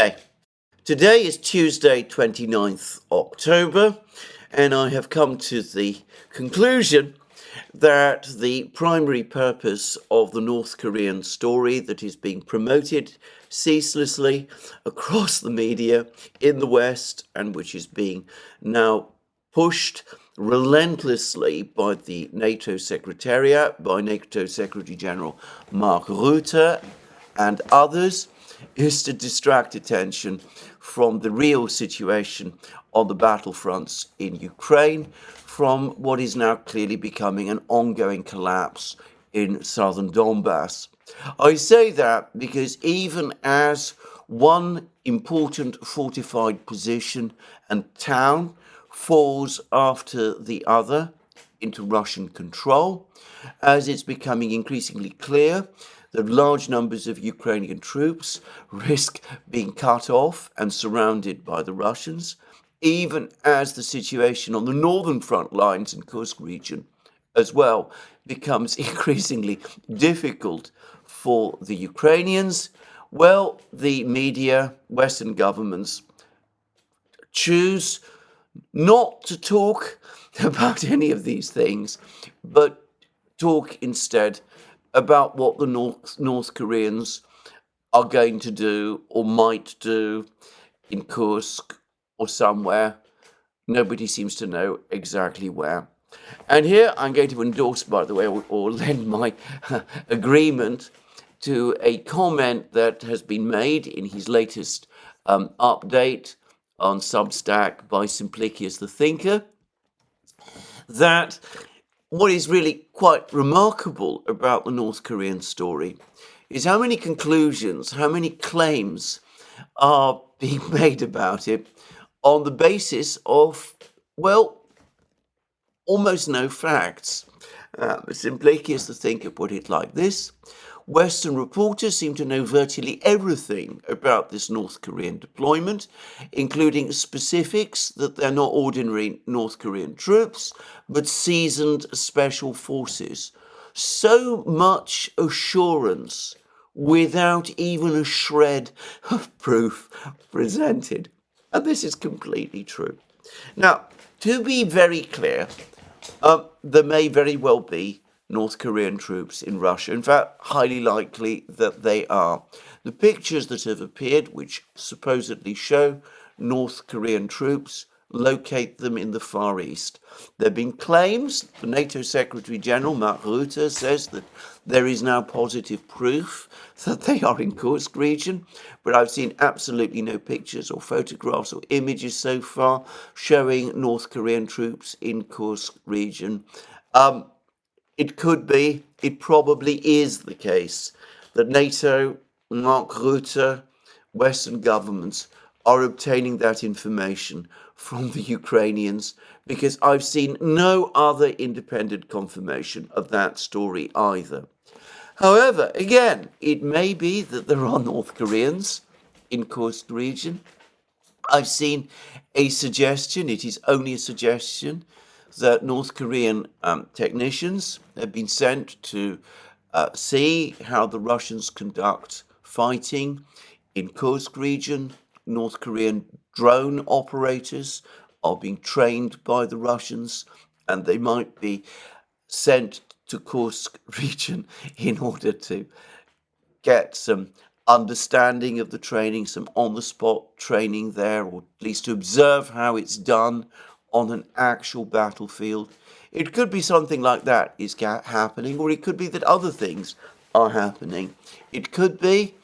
Okay, today is Tuesday 29th October, and I have come to the conclusion that the primary purpose of the North Korean story that is being promoted ceaselessly across the media in the West, and which is being now pushed relentlessly by the NATO Secretariat, by NATO Secretary General Mark Rutte and others, is to distract attention from the real situation on the battlefronts in Ukraine, from what is now clearly becoming an ongoing collapse in southern Donbass. I say that because even as one important fortified position and town falls after the other into Russian control, as it's becoming increasingly clear that large numbers of Ukrainian troops risk being cut off and surrounded by the Russians, even as the situation on the northern front lines in Kursk region as well becomes increasingly difficult for the Ukrainians. Well, the media, Western governments, choose not to talk about any of these things, but talk instead about what the North Koreans are going to do or might do in Kursk or somewhere. Nobody seems to know exactly where. And here I'm going to endorse, by the way, or lend my agreement to a comment that has been made in his latest update on Substack by Simplicius the Thinker, that what is really quite remarkable about the North Korean story is how many conclusions, how many claims are being made about it on the basis of, well, almost no facts. Simplicius the Thinker put it like this: Western reporters seem to know virtually everything about this North Korean deployment, including specifics that they're not ordinary North Korean troops, but seasoned special forces. So much assurance without even a shred of proof presented. And this is completely true. Now, to be very clear, there may very well be North Korean troops in Russia. In fact, highly likely that they are. The pictures that have appeared, which supposedly show North Korean troops, locate them in the Far East. There have been claims. The NATO Secretary General, Mark Rutte, says that there is now positive proof that they are in Kursk region, but I've seen absolutely no pictures or photographs or images so far showing North Korean troops in Kursk region. It could be, it probably is the case that NATO, Mark Rutte, Western governments are obtaining that information from the Ukrainians, because I've seen no other independent confirmation of that story either. However, again, it may be that there are North Koreans in Kursk region. I've seen a suggestion, it is only a suggestion, that North Korean technicians have been sent to see how the Russians conduct fighting in Kursk region. North Korean drone operators are being trained by the Russians, and they might be sent to Kursk region in order to get some understanding of the training, some on-the-spot training there, or at least to observe how it's done on an actual battlefield. It could be something like that is happening, or it could be that other things are happening. It could be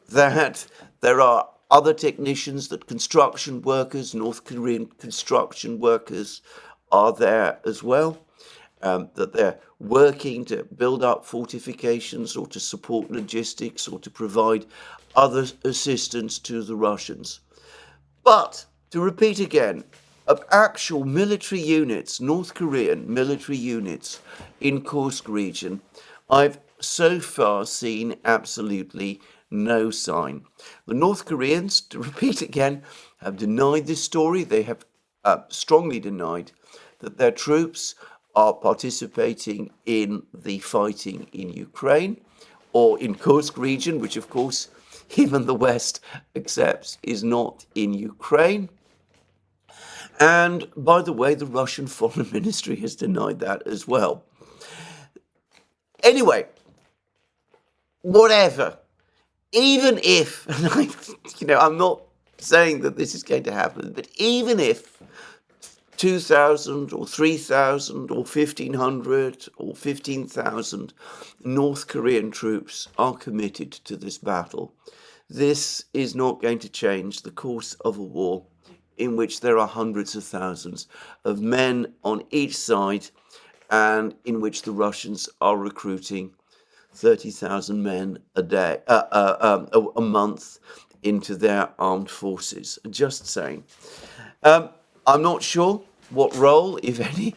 that there are other technicians, that construction workers, North Korean construction workers, are there as well, that they're working to build up fortifications or to support logistics or to provide other assistance to the Russians. But, to repeat again, of actual military units, North Korean military units in Kursk region, I've so far seen absolutely no sign. The North Koreans, to repeat again, have denied this story. They have strongly denied that their troops are participating in the fighting in Ukraine or in Kursk region, which of course even the West accepts is not in Ukraine. And by the way, the Russian Foreign Ministry has denied that as well. Anyway, whatever. Even if, and I'm not saying that this is going to happen, but even if 2,000 or 3,000 or 1,500 or 15,000 North Korean troops are committed to this battle, this is not going to change the course of a war in which there are hundreds of thousands of men on each side and in which the Russians are recruiting 30,000 men a month into their armed forces. Just saying. I'm not sure what role, if any,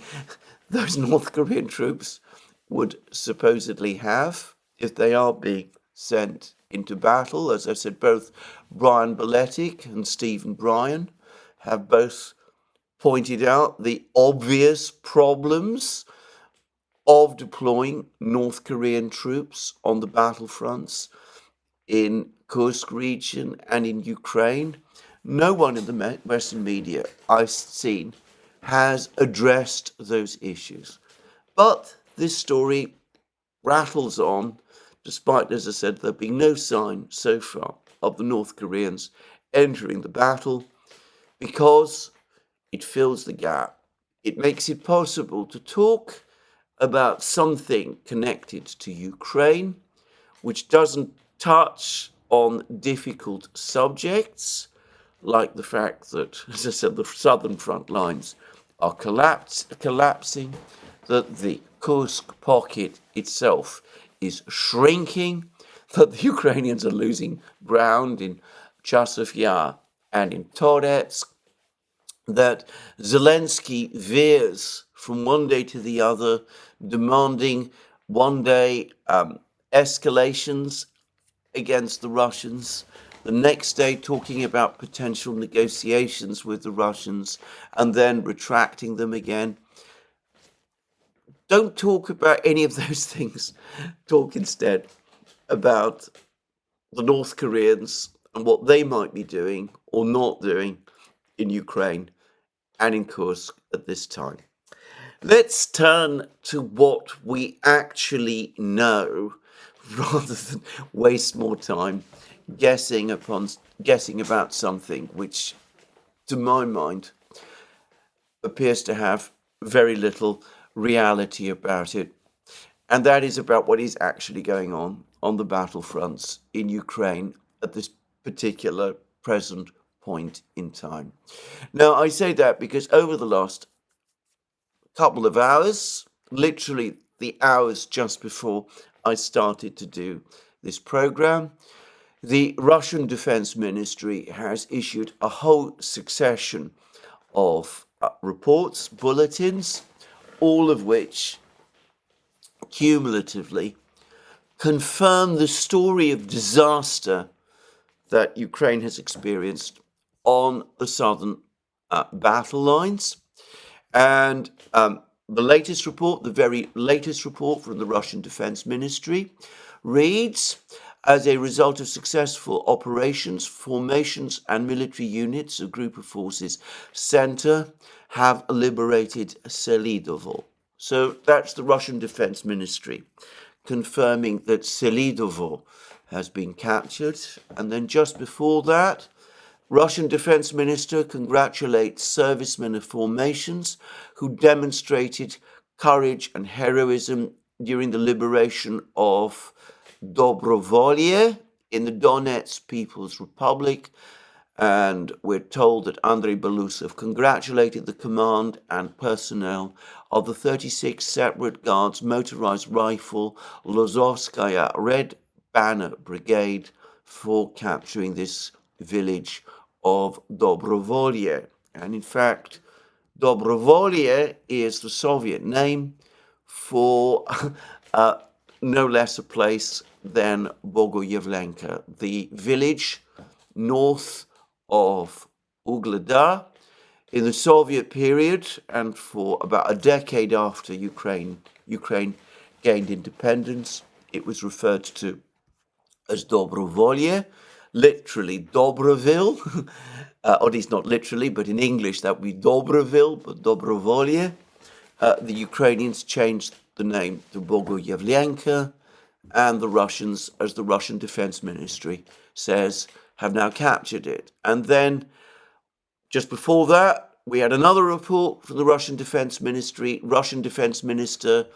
those North Korean troops would supposedly have if they are being sent into battle. As I said, both Brian Beletic and Stephen Bryan have both pointed out the obvious problems of deploying North Korean troops on the battlefronts in Kursk region and in Ukraine. No one in the Western media I've seen has addressed those issues. But this story rattles on, despite, as I said, there being no sign so far of the North Koreans entering the battle, because it fills the gap. It makes it possible to talk about something connected to Ukraine, which doesn't touch on difficult subjects, like the fact that, as I said, the southern front lines are collapsing, that the Kursk pocket itself is shrinking, that the Ukrainians are losing ground in Chasiv Yar and in Toretsk, that Zelensky veers from one day to the other, demanding one day escalations against the Russians, the next day talking about potential negotiations with the Russians, and then retracting them again. Don't talk about any of those things. Talk instead about the North Koreans and what they might be doing or not doing in Ukraine and in Kursk at this time. Let's turn to what we actually know, rather than waste more time guessing about something which, to my mind, appears to have very little reality about it. And that is about what is actually going on the battlefronts in Ukraine at this particular present point in time. Now, I say that because over the last couple of hours, literally the hours just before I started to do this program, the Russian Defense Ministry has issued a whole succession of reports, bulletins, all of which cumulatively confirm the story of disaster that Ukraine has experienced on the southern battle lines. And the latest report, the very latest report from the Russian Defense Ministry, reads, as a result of successful operations, formations and military units, a group of forces center, have liberated Selidovo. So that's the Russian Defense Ministry confirming that Selidovo has been captured. And then just before that, Russian Defense Minister congratulates servicemen of formations who demonstrated courage and heroism during the liberation of Dobrovolye in the Donetsk People's Republic. And we're told that Andrei Belousov congratulated the command and personnel of the 36th Separate Guards Motorized Rifle Lozovskaya Red Banner Brigade for capturing this village of Dobrovolye. And in fact, Dobrovolye is the Soviet name for no less a place than Bogoyevlenka, the village north of Ugledar. In the Soviet period, and for about a decade after Ukraine gained independence, it was referred to as Dobrovolye. literally Dobroville, or at least not literally, but in English that would be Dobroville, but Dobrovolye. The Ukrainians changed the name to Bogoyevlenka, and the Russians, as the Russian Defense Ministry says, have now captured it. And then, just before that, we had another report from the Russian Defense Ministry. Russian Defense Minister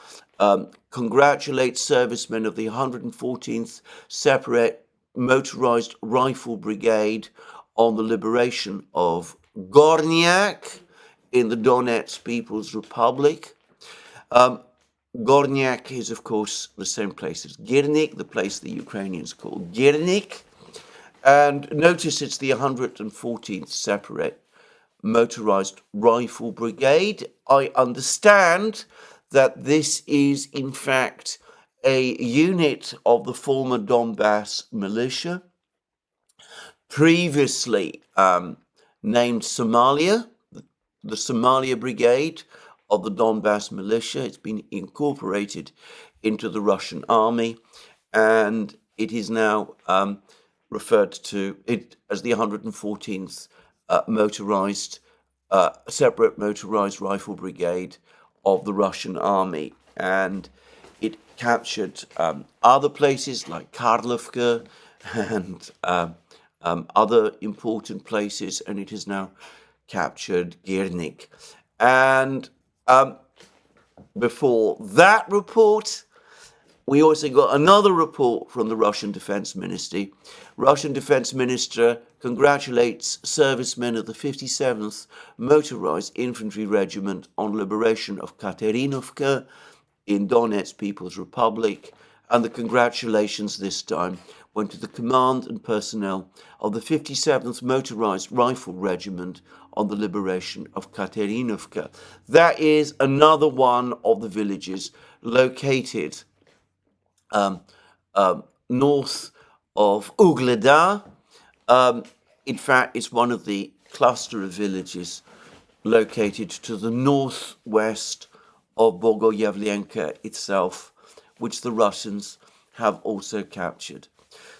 congratulates servicemen of the 114th Separate Motorized Rifle Brigade on the liberation of Gornyak in the Donetsk People's Republic. Gornyak is, of course, the same place as Girnik, the place the Ukrainians call Girnik. And notice it's the 114th Separate Motorized Rifle Brigade. I understand that this is, in fact, a unit of the former Donbass militia, previously named Somalia, the Somalia Brigade of the Donbass militia. It's been incorporated into the Russian army, and it is now referred to it as the 114th separate motorized rifle brigade of the Russian army. And it captured other places like Karlovka and other important places, and it has now captured Girnik. And before that report, we also got another report from the Russian Defense Ministry. Russian Defense Minister congratulates servicemen of the 57th Motorized Infantry Regiment on liberation of Katerinovka in Donetsk People's Republic, and the congratulations this time went to the command and personnel of the 57th Motorized Rifle Regiment on the liberation of Katerinovka. That is another one of the villages located north of Ugleda. In fact, it's one of the cluster of villages located to the northwest of Bogoyevlenka itself, which the Russians have also captured.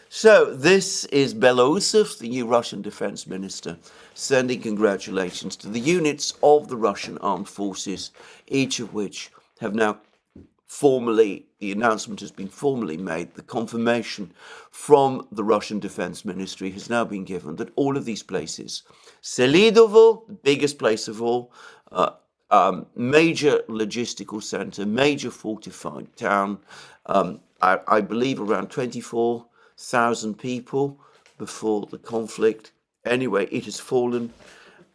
So this is Belousov, the new Russian defense minister, sending congratulations to the units of the Russian armed forces, each of which have now formally, the announcement has been formally made, the confirmation from the Russian Defense Ministry has now been given that all of these places, Selidovo, the biggest place of all, major logistical center, major fortified town, I believe around 24,000 people before the conflict. Anyway, it has fallen.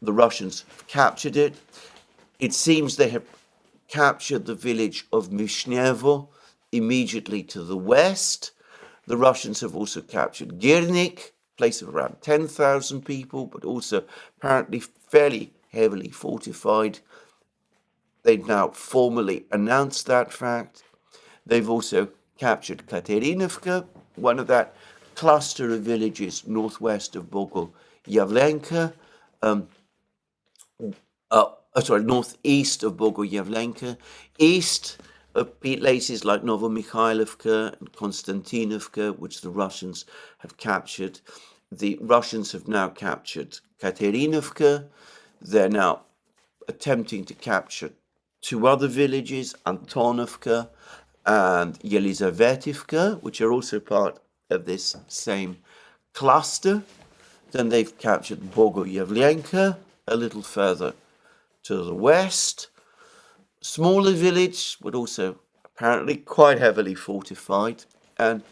The Russians have captured it. It seems they have captured the village of Mishnevo immediately to the west. The Russians have also captured Girnik, place of around 10,000 people, but also apparently fairly heavily fortified. They've now formally announced that fact. They've also captured Katerinovka, one of that cluster of villages northwest of Bogoyevlenka, northeast of Bogoyevlenka, east of places like Novomikhailivka and Konstantinovka, which the Russians have captured. The Russians have now captured Katerinovka. They're now attempting to capture two other villages, Antonovka and Yelizavetivka, which are also part of this same cluster. Then they've captured Bogoyevlenka a little further to the west. Smaller village, but also apparently quite heavily fortified. And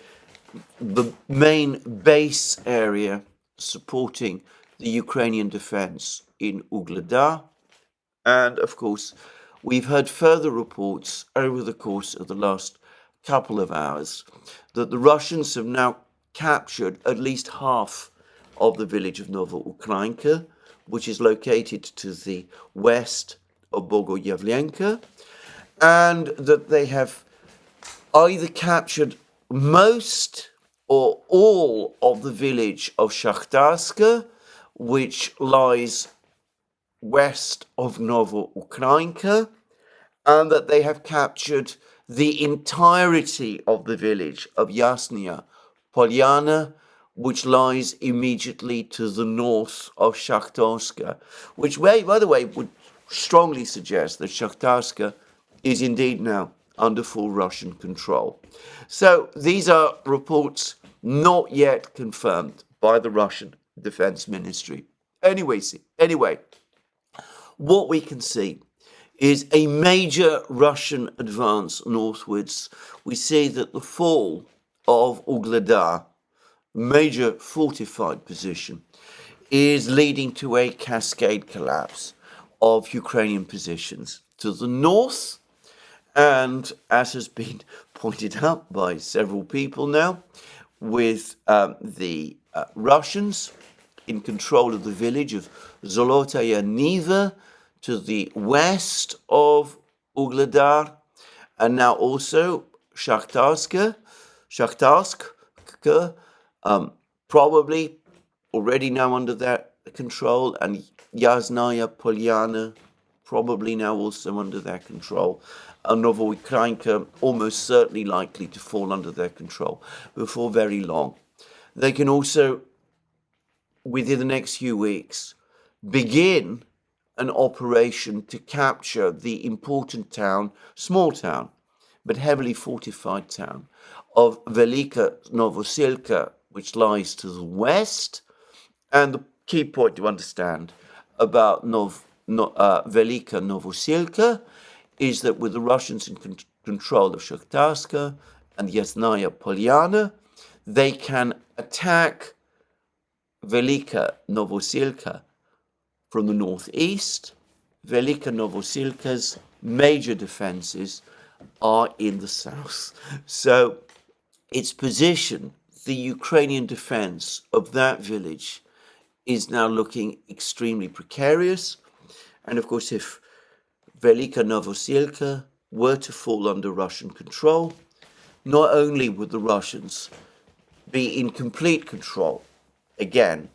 the main base area supporting the Ukrainian defense in Ugleda. And of course, we've heard further reports over the course of the last couple of hours that the Russians have now captured at least half of the village of Novoukrainka, which is located to the west of Bogoyevlenka, and that they have either captured most or all of the village of Shakhtarska, which lies west of Novoukrainka, and that they have captured the entirety of the village of Yasnaya Polyana, which lies immediately to the north of Shakhtarska, which, by the way, would strongly suggest that Shakhtarska is indeed now under full Russian control. So these are reports not yet confirmed by the Russian Defense Ministry. Anyway, what we can see is a major Russian advance northwards. We see that the fall of Ugledar, major fortified position, is leading to a cascade collapse of Ukrainian positions to the north. And as has been pointed out by several people now, with the Russians in control of the village of Zolotaya Niva to the west of Ugledar, and now also Shakhtarsk, probably already now under their control, and Yasnaya Polyana, probably now also under their control, and Novoukrayinka almost certainly likely to fall under their control before very long. They can also, within the next few weeks, begin an operation to capture the important town, small town, but heavily fortified town of Velika Novosilka, which lies to the west. And the key point to understand about Velika Novosilka is that with the Russians in control of Shakhtarska and Yasnaya Polyana, they can attack Velika Novosilka from the northeast. Velika Novosilka's major defenses are in the south. So its position, the Ukrainian defense of that village, is now looking extremely precarious. And of course, if Velika Novosilka were to fall under Russian control, not only would the Russians be in complete control again,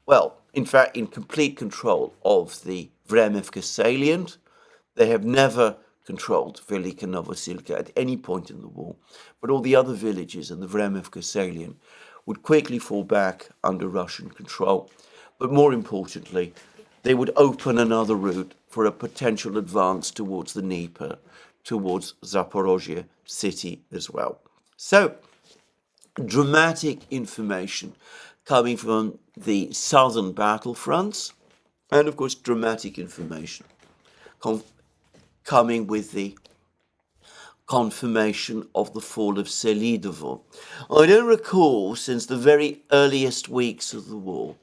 well, in fact, in complete control of the Vremivka salient. They have never controlled Velika Novosilka at any point in the war, but all the other villages in the Vremivka salient would quickly fall back under Russian control. But more importantly, they would open another route for a potential advance towards the Dnieper, towards Zaporozhye city as well. So, dramatic information coming from the southern battlefronts, and of course dramatic information coming with the confirmation of the fall of Selidovo. I don't recall since the very earliest weeks of the war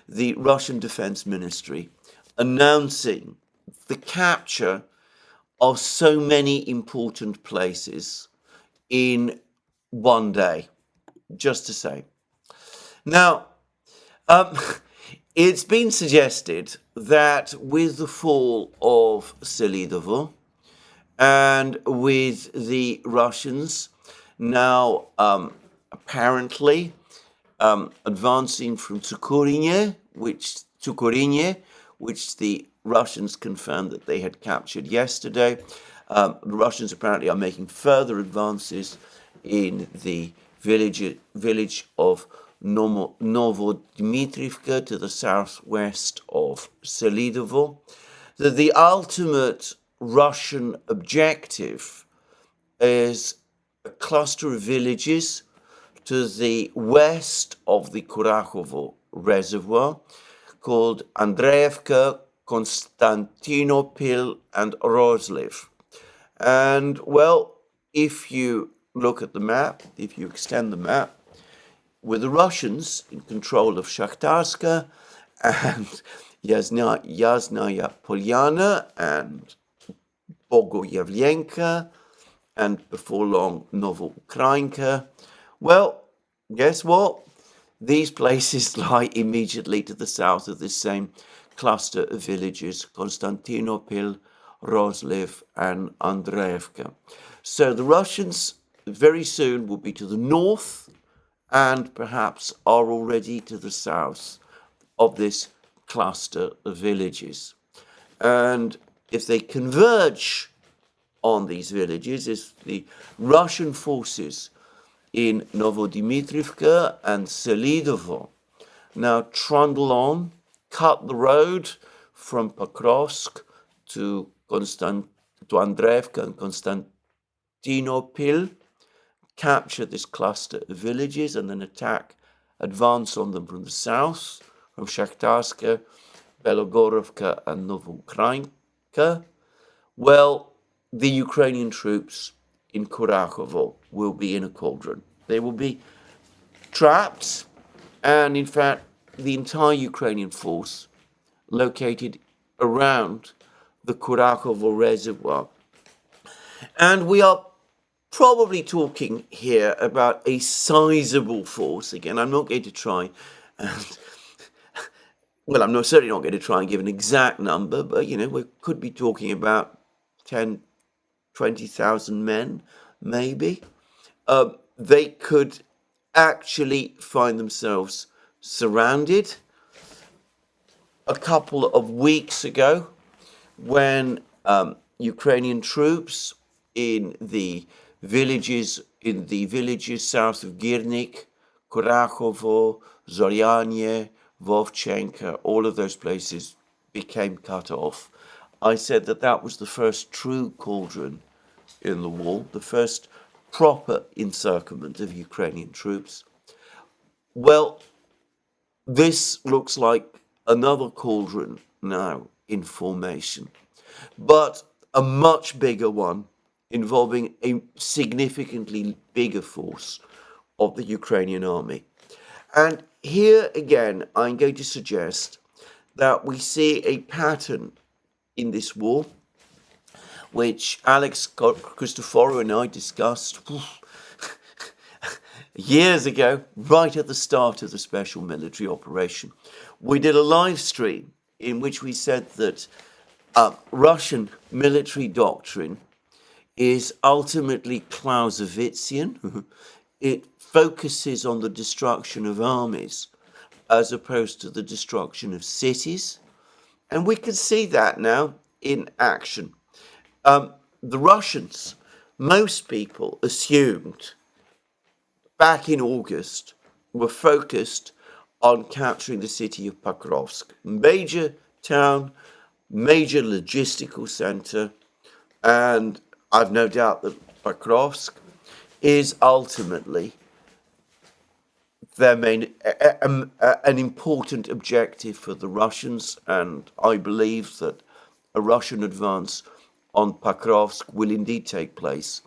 the Russian Defense Ministry announcing the capture of so many important places in one day, just to say. Now, it's been suggested that with the fall of Selidovo and with the Russians now apparently advancing from Tsukurinye, which the Russians confirmed that they had captured yesterday. The Russians apparently are making further advances in the village of Novodmitrivka to the southwest of Selidovo. That the ultimate Russian objective is a cluster of villages to the west of the Kurakhovo reservoir called Andreevka, Konstantinopil, and Rozliv. And, well, if you look at the map, if you extend the map, with the Russians in control of Shakhtarska and Yasnaya Polyana and Bogoyevlenka and before long Novoukrayinka, well, guess what? These places lie immediately to the south of this same cluster of villages, Konstantinopil, Rozliv, and Andreevka. So the Russians very soon will be to the north and perhaps are already to the south of this cluster of villages. And if they converge on these villages, if the Russian forces in Novodimitrivka and Selidovo now trundle on, cut the road from Pokrovsk to Andreevka and Konstantinopil, capture this cluster of villages and then advance on them from the south, from Shakhtarska, Belogorovka and Novoukrainka. Well, the Ukrainian troops in Kurakhovo will be in a cauldron. They will be trapped, and in fact, the entire Ukrainian force located around the Kurakhovo reservoir. And we are probably talking here about a sizable force. Again, I'm not going to try and, well, I'm certainly not going to try and give an exact number, but, we could be talking about 10, 20,000 men, maybe. They could actually find themselves surrounded. A couple of weeks ago, when Ukrainian troops in the villages south of Girnik, Kurakhovo, Zoryanye, Vovchenka, all of those places became cut off. I said that was the first true cauldron in the war, the first proper encirclement of Ukrainian troops. Well, this looks like another cauldron now in formation, but a much bigger one involving a significantly bigger force of the Ukrainian army. And here again, I'm going to suggest that we see a pattern in this war, which Alex Christoforou and I discussed years ago, right at the start of the special military operation. We did a live stream in which we said that Russian military doctrine is ultimately Clausewitzian. It focuses on the destruction of armies as opposed to the destruction of cities. And we can see that now in action. The Russians, most people assumed back in August, were focused on capturing the city of Pokrovsk, major town, major logistical center, and I've no doubt that Mercouris is ultimately their main, an important objective for the Russians, and I believe that a Russian advance on Pokrovsk will indeed take place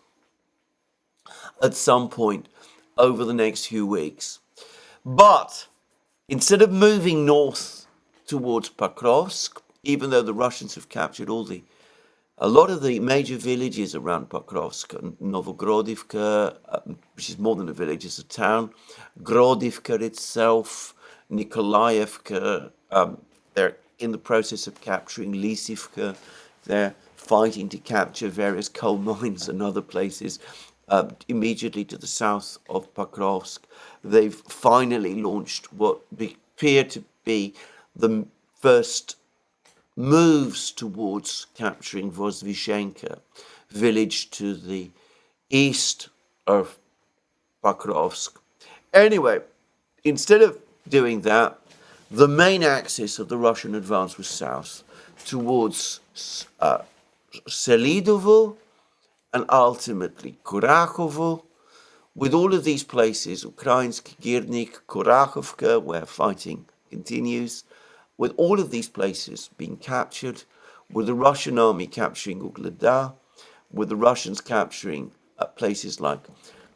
at some point over the next few weeks. But instead of moving north towards Pokrovsk, even though the Russians have captured a lot of the major villages around Pokrovsk, Novogrodivka, which is more than a village, it's a town, Grodivka itself, Nikolaevka, they're in the process of capturing Lysivka, they're fighting to capture various coal mines and other places immediately to the south of Pokrovsk. They've finally launched what appear to be the first moves towards capturing Vozvishenka, village to the east of Pokrovsk. Anyway, instead of doing that, the main axis of the Russian advance was south towards Selidovo and ultimately Kurakhovo. With all of these places, Ukrainsk, Girnik, Kurakhovka, where fighting continues, with all of these places being captured, with the Russian army capturing Ugledar, with the Russians capturing places like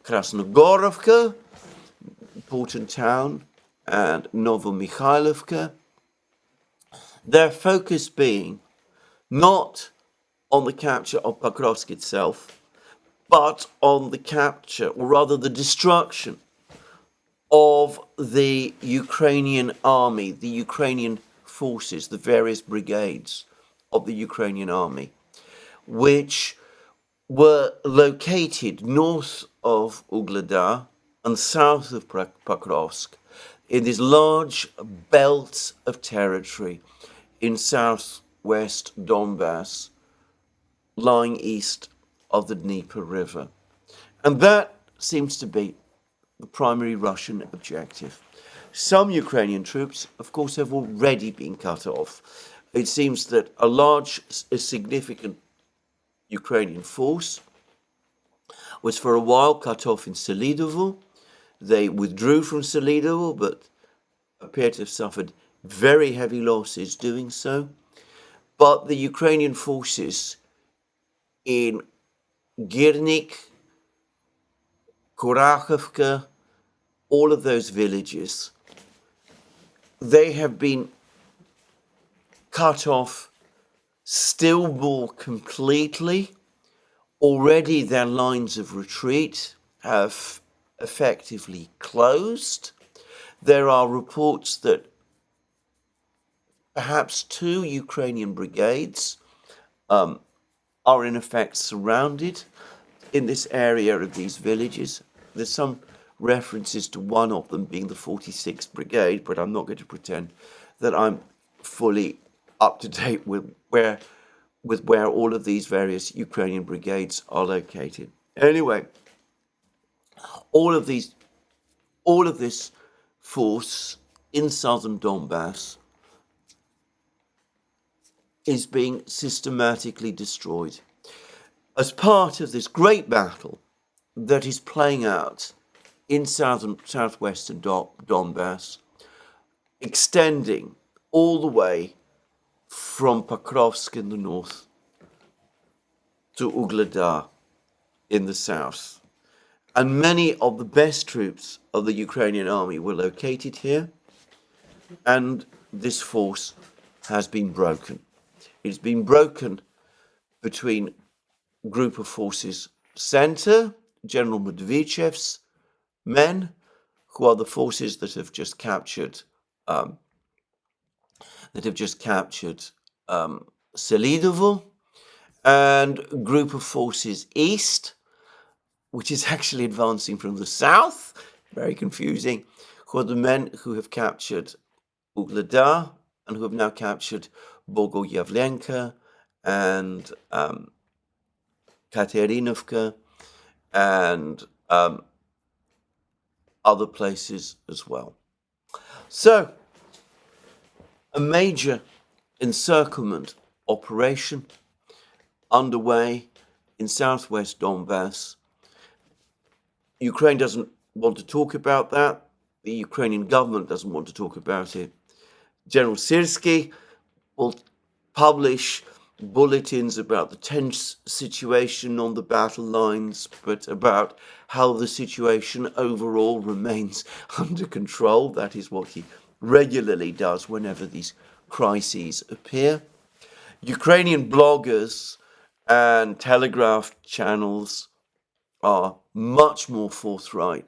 Krasnogorovka, important town, and Novomikhailovka, their focus being not on the capture of Pokrovsk itself, but on the capture, or rather the destruction, of the Ukrainian army, the Ukrainian forces, the various brigades of the Ukrainian army, which were located north of Ugledar and south of Pokrovsk in this large belt of territory in southwest Donbass, lying east of the Dnieper River. And that seems to be the primary Russian objective. Some Ukrainian troops, of course, have already been cut off. It seems that a significant Ukrainian force was for a while cut off in Selidovo. They withdrew from Selidovo, but appear to have suffered very heavy losses doing so. But the Ukrainian forces in Girnik, Kurakhovka, all of those villages, they have been cut off still more completely. Already their lines of retreat have effectively closed. There are reports that perhaps 2 Ukrainian brigades are in effect surrounded in this area of these villages. There's some references to one of them being the 46th Brigade, but I'm not going to pretend that I'm fully up to date with where all of these various Ukrainian brigades are located. Anyway, all of this force in southern Donbass is being systematically destroyed as part of this great battle that is playing out in southwestern Donbass, extending all the way from Pokrovsk in the north to Ugledar in the south. And many of the best troops of the Ukrainian army were located here, and this force has been broken. It's been broken between group of forces center, General Medvedev's men, who are the forces that have just captured Selidovo, and group of forces east, which is actually advancing from the south, very confusing, who are the men who have captured Ugledar and who have now captured Bogoyavlenka and Katerinovka and other places as well. So, a major encirclement operation underway in southwest Donbass. Ukraine doesn't want to talk about that. The Ukrainian government doesn't want to talk about it. General Syrskyi will publish bulletins about the tense situation on the battle lines, but about how the situation overall remains under control. That is what he regularly does whenever these crises appear. Ukrainian bloggers and telegraph channels are much more forthright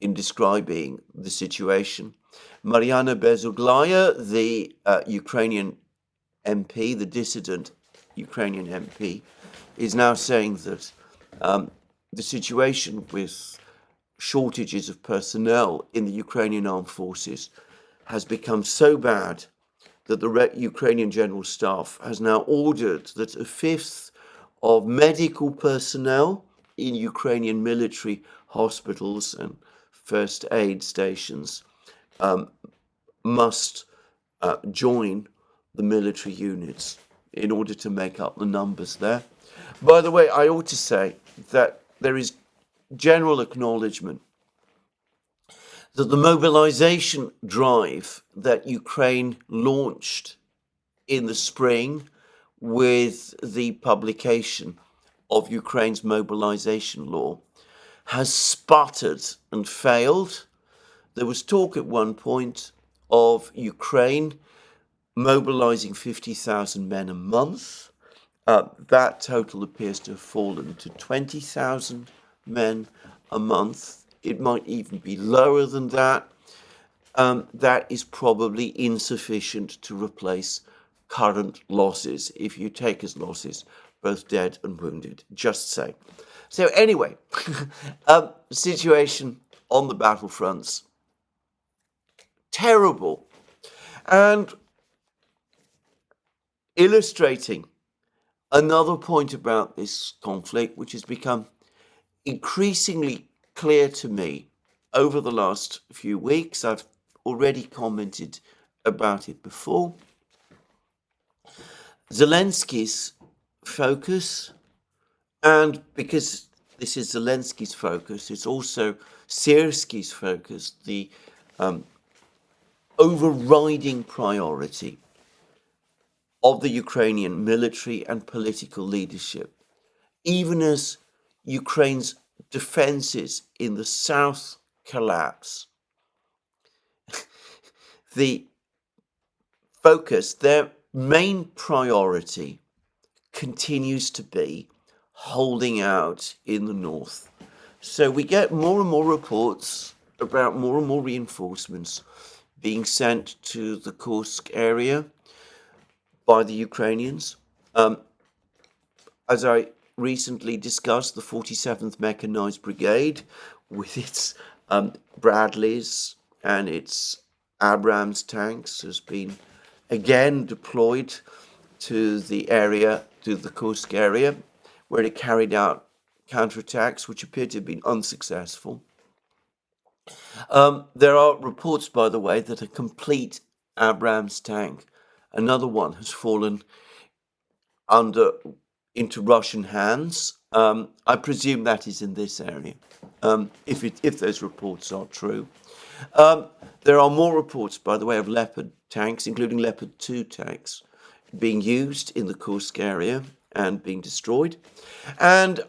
in describing the situation. Mariana Bezuglaya, the Ukrainian MP, the dissident Ukrainian MP, is now saying that the situation with shortages of personnel in the Ukrainian armed forces has become so bad that the Ukrainian General Staff has now ordered that a fifth of medical personnel in Ukrainian military hospitals and first aid stations must join the military units in order to make up the numbers there. By the way, I ought to say that there is general acknowledgement that the mobilization drive that Ukraine launched in the spring with the publication of Ukraine's mobilization law has sputtered and failed. There was talk at one point of Ukraine mobilizing 50,000 men a month. That total appears to have fallen to 20,000 men a month. It might even be lower than that. That is probably insufficient to replace current losses, if you take as losses both dead and wounded, just say. So anyway, situation on the battlefronts, terrible. And illustrating another point about this conflict, which has become increasingly clear to me over the last few weeks. I've already commented about it before. Zelensky's focus, and because this is Zelensky's focus, it's also Siersky's focus, the overriding priority of the Ukrainian military and political leadership, even as Ukraine's defenses in the south collapse. The focus, their main priority, continues to be holding out in the north. So we get more and more reports about more and more reinforcements being sent to the Kursk area by the Ukrainians. As I recently discussed, the 47th Mechanized Brigade, with its Bradleys and its Abrams tanks, has been again deployed to the area, to the Kursk area, where it carried out counterattacks which appear to have been unsuccessful. There are reports, by the way, that a complete Abrams tank, another one, has fallen into Russian hands. I presume that is in this area, if those reports are true. There are more reports, by the way, of Leopard tanks, including Leopard 2 tanks, being used in the Kursk area and being destroyed. And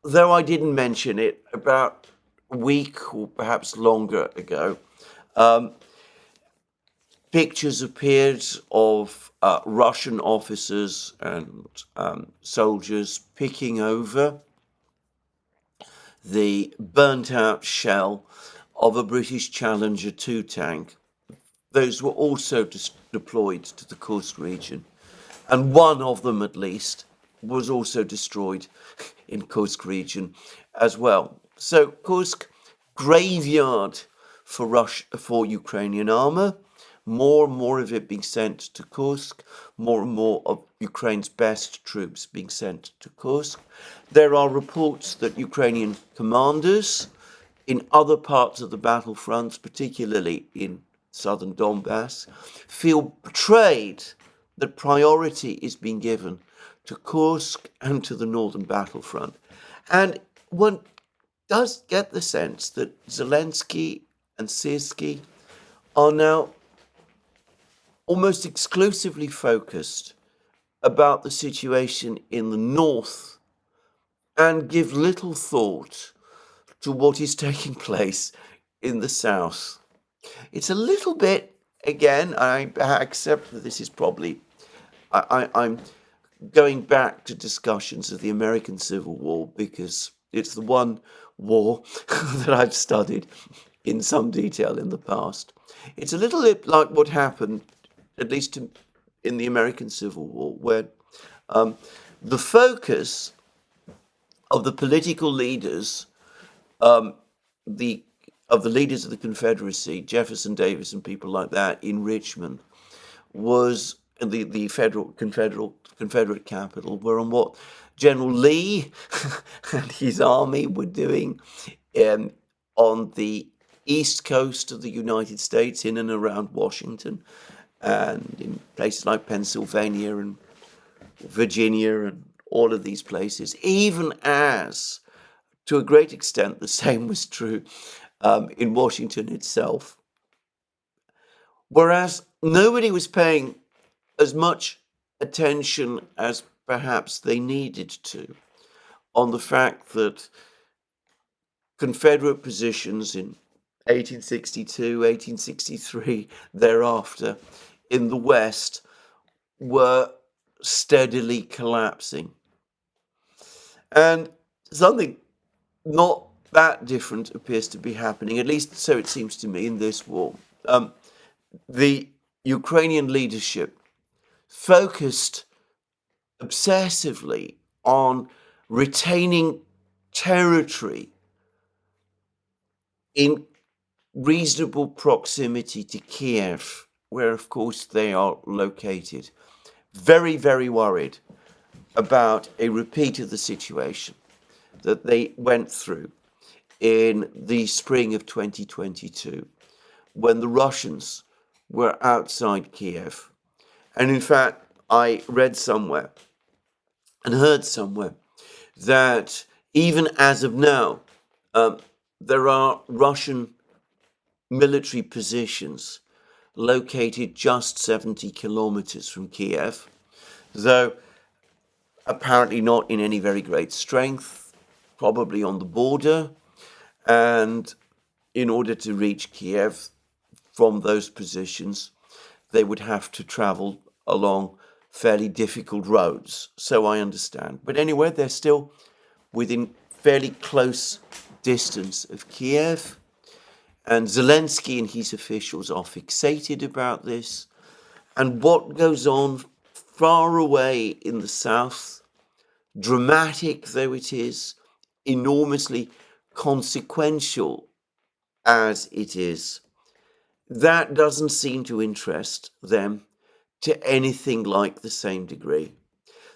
though I didn't mention it, about a week or perhaps longer ago, pictures appeared of Russian officers and soldiers picking over the burnt-out shell of a British Challenger 2 tank. Those were also deployed to the Kursk region, and one of them, at least, was also destroyed in Kursk region as well. So Kursk, graveyard for Ukrainian armor, more and more of it being sent to Kursk, more and more of Ukraine's best troops being sent to Kursk. There are reports that Ukrainian commanders in other parts of the battlefront, particularly in southern Donbass, feel betrayed that priority is being given to Kursk and to the northern battlefront. And one does get the sense that Zelensky and Siersky are now almost exclusively focused about the situation in the north and give little thought to what is taking place in the south. It's a little bit, again, I accept that this is probably, I'm going back to discussions of the American Civil War because it's the one war that I've studied in some detail in the past. It's a little bit like what happened, at least in the American Civil War, where the focus of the political leaders, of the leaders of the Confederacy, Jefferson Davis and people like that in Richmond, was the Confederate capital, were on what General Lee and his army were doing on the east coast of the United States, in and around Washington, and in places like Pennsylvania and Virginia and all of these places, even as, to a great extent, the same was true in Washington itself. Whereas nobody was paying as much attention as perhaps they needed to on the fact that Confederate positions in 1862, 1863, thereafter, in the West, were steadily collapsing. And something not that different appears to be happening, at least so it seems to me, in this war. The Ukrainian leadership focused obsessively on retaining territory in reasonable proximity to Kiev, where, of course, they are located. Very, very worried about a repeat of the situation that they went through in the spring of 2022, when the Russians were outside Kiev. And in fact, I read somewhere and heard somewhere that even as of now, there are Russian military positions located just 70 kilometers from Kiev, though apparently not in any very great strength, probably on the border. And in order to reach Kiev from those positions, they would have to travel along fairly difficult roads, so I understand. But anyway, they're still within fairly close distance of Kiev, and Zelensky and his officials are fixated about this. And what goes on far away in the south, dramatic though it is, enormously consequential as it is, that doesn't seem to interest them to anything like the same degree.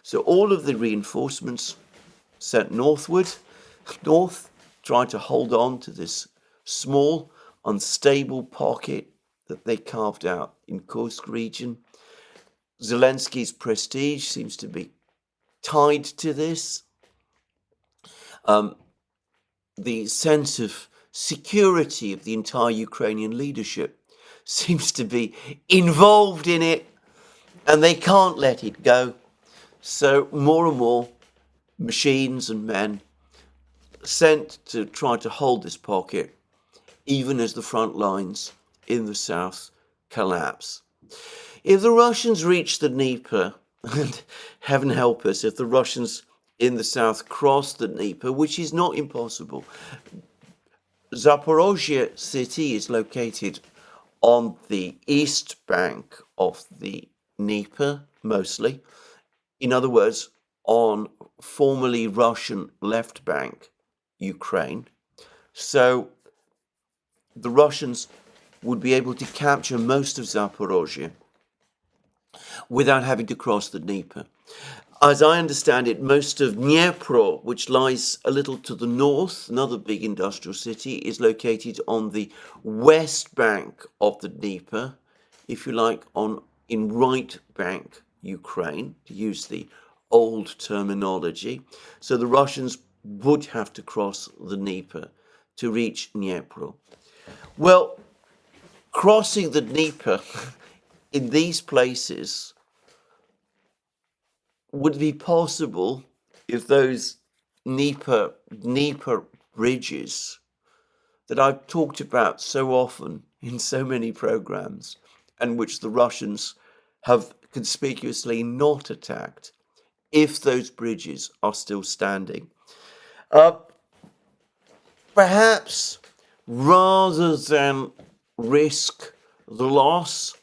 So all of the reinforcements sent north, trying to hold on to this small, unstable pocket that they carved out in Kursk region. Zelensky's prestige seems to be tied to this. The sense of security of the entire Ukrainian leadership seems to be involved in it, and they can't let it go. So more and more machines and men sent to try to hold this pocket, even as the front lines in the south collapse. If the Russians reach the Dnieper, and heaven help us, if the Russians in the south cross the Dnieper, which is not impossible. Zaporozhye city is located on the east bank of the Dnieper, mostly. In other words, on formerly Russian left bank, Ukraine. So the Russians would be able to capture most of Zaporozhye without having to cross the Dnieper. As I understand it, most of Dnipro, which lies a little to the north, another big industrial city, is located on the west bank of the Dnieper, if you like, in right bank Ukraine, to use the old terminology. So the Russians would have to cross the Dnieper to reach Dnipro. Well, crossing the Dnieper in these places would be possible if those Dnieper bridges that I've talked about so often in so many programs, and which the Russians have conspicuously not attacked, if those bridges are still standing. Perhaps rather than risk the loss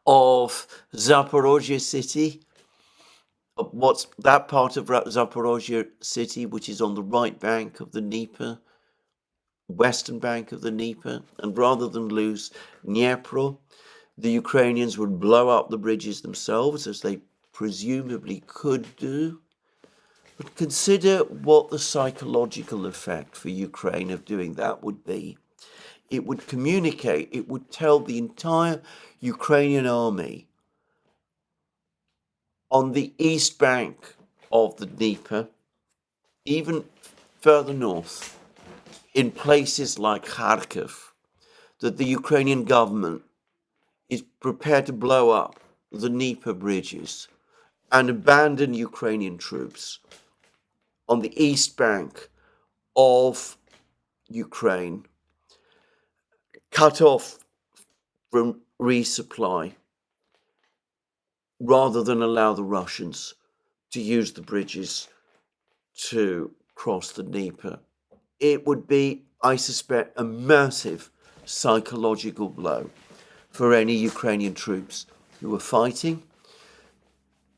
of Zaporozhye city, what's that part of Zaporozhye city which is on the right bank of the Dnieper, western bank of the Dnieper, and rather than lose Dnipro, the Ukrainians would blow up the bridges themselves, as they presumably could do. But consider what the psychological effect for Ukraine of doing that would be. It would communicate, it would tell the entire Ukrainian army on the east bank of the Dnieper, even further north, in places like Kharkiv, that the Ukrainian government is prepared to blow up the Dnieper bridges and abandon Ukrainian troops on the east bank of Ukraine, cut off from resupply, rather than allow the Russians to use the bridges to cross the Dnieper. It would be, I suspect, a massive psychological blow for any Ukrainian troops who are fighting.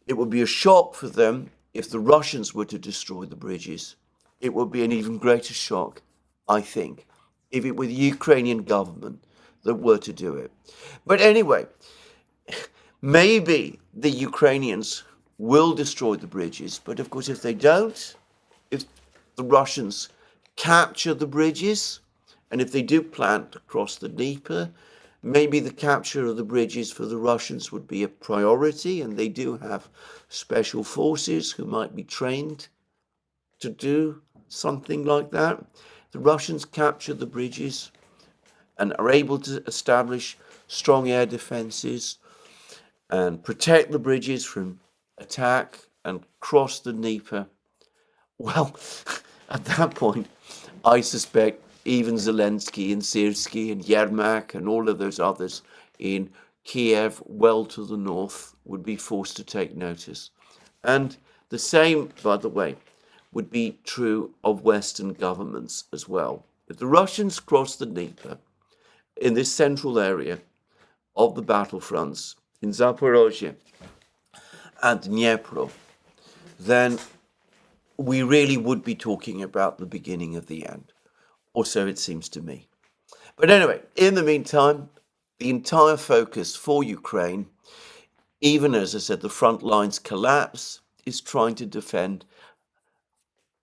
It would be a shock for them if the Russians were to destroy the bridges. It would be an even greater shock, I think, if it were the Ukrainian government that were to do it. But anyway, maybe the Ukrainians will destroy the bridges, but of course if they don't, if the Russians capture the bridges, and if they do plan to cross the Dnieper, maybe the capture of the bridges for the Russians would be a priority, and they do have special forces who might be trained to do something like that. The Russians capture the bridges and are able to establish strong air defenses and protect the bridges from attack and cross the Dnieper. Well, at that point, I suspect even Zelensky and Syrskyi and Yermak and all of those others in Kiev, well to the north, would be forced to take notice. And the same, by the way, would be true of Western governments as well. If the Russians cross the Dnieper in this central area of the battlefronts in Zaporozhye and Dnipro, then we really would be talking about the beginning of the end, or so it seems to me. But anyway, in the meantime, the entire focus for Ukraine, even as I said, the front lines collapse, is trying to defend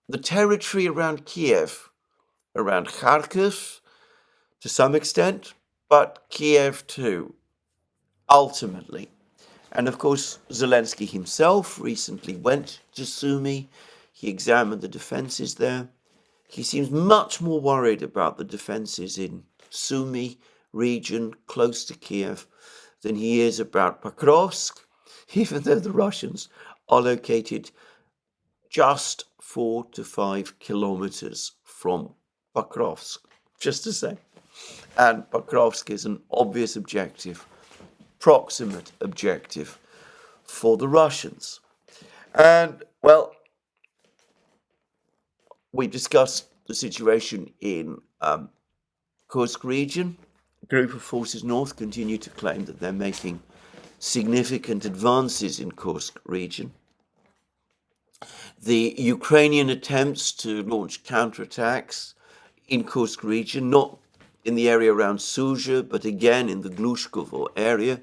the territory around Kiev, around Kharkiv to some extent, but Kiev too, ultimately. And of course, Zelensky himself recently went to Sumy. He examined the defenses there. He seems much more worried about the defenses in Sumy region, close to Kiev, than he is about Pokrovsk, even though the Russians are located just 4 to 5 kilometers from Pokrovsk, just to say. And Pokrovsk is an obvious objective, proximate objective for the Russians. And, well, we discussed the situation in Kursk region. A group of forces north continue to claim that they're making significant advances in Kursk region. The Ukrainian attempts to launch counterattacks in Kursk region, not in the area around Sudzha, but again in the Glushkovo area,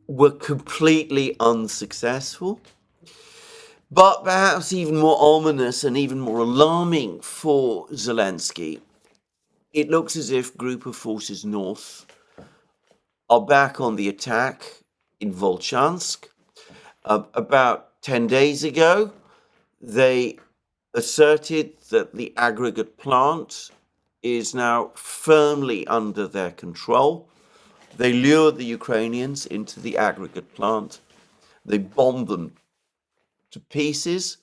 were completely unsuccessful. But perhaps even more ominous and even more alarming for Zelensky, it looks as if group of forces north are back on the attack in Volchansk. About 10 days ago, they asserted that the aggregate plant is now firmly under their control. They lured the Ukrainians into the aggregate plant. They bombed them to pieces,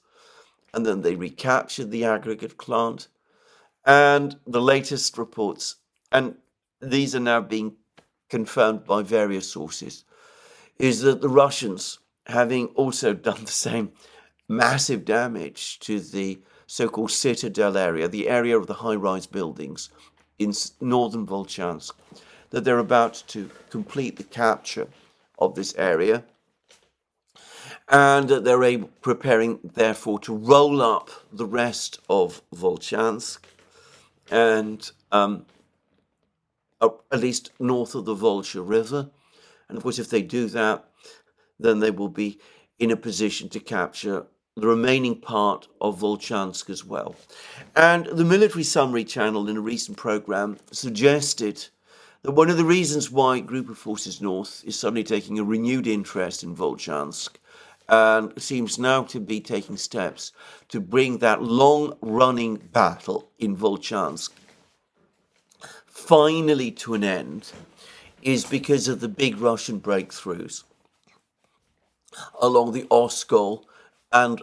and then they recaptured the aggregate plant. And the latest reports, and these are now being confirmed by various sources, is that the Russians, having also done the same massive damage to the so-called citadel area, the area of the high-rise buildings in northern Volchansk, that they're about to complete the capture of this area, and that they're preparing, therefore, to roll up the rest of Volchansk and at least north of the Volga River. And of course, if they do that, then they will be in a position to capture the remaining part of Volchansk as well. And the Military Summary Channel in a recent program suggested that one of the reasons why Group of Forces North is suddenly taking a renewed interest in Volchansk and seems now to be taking steps to bring that long-running battle in Volchansk finally to an end is because of the big Russian breakthroughs along the Oskol and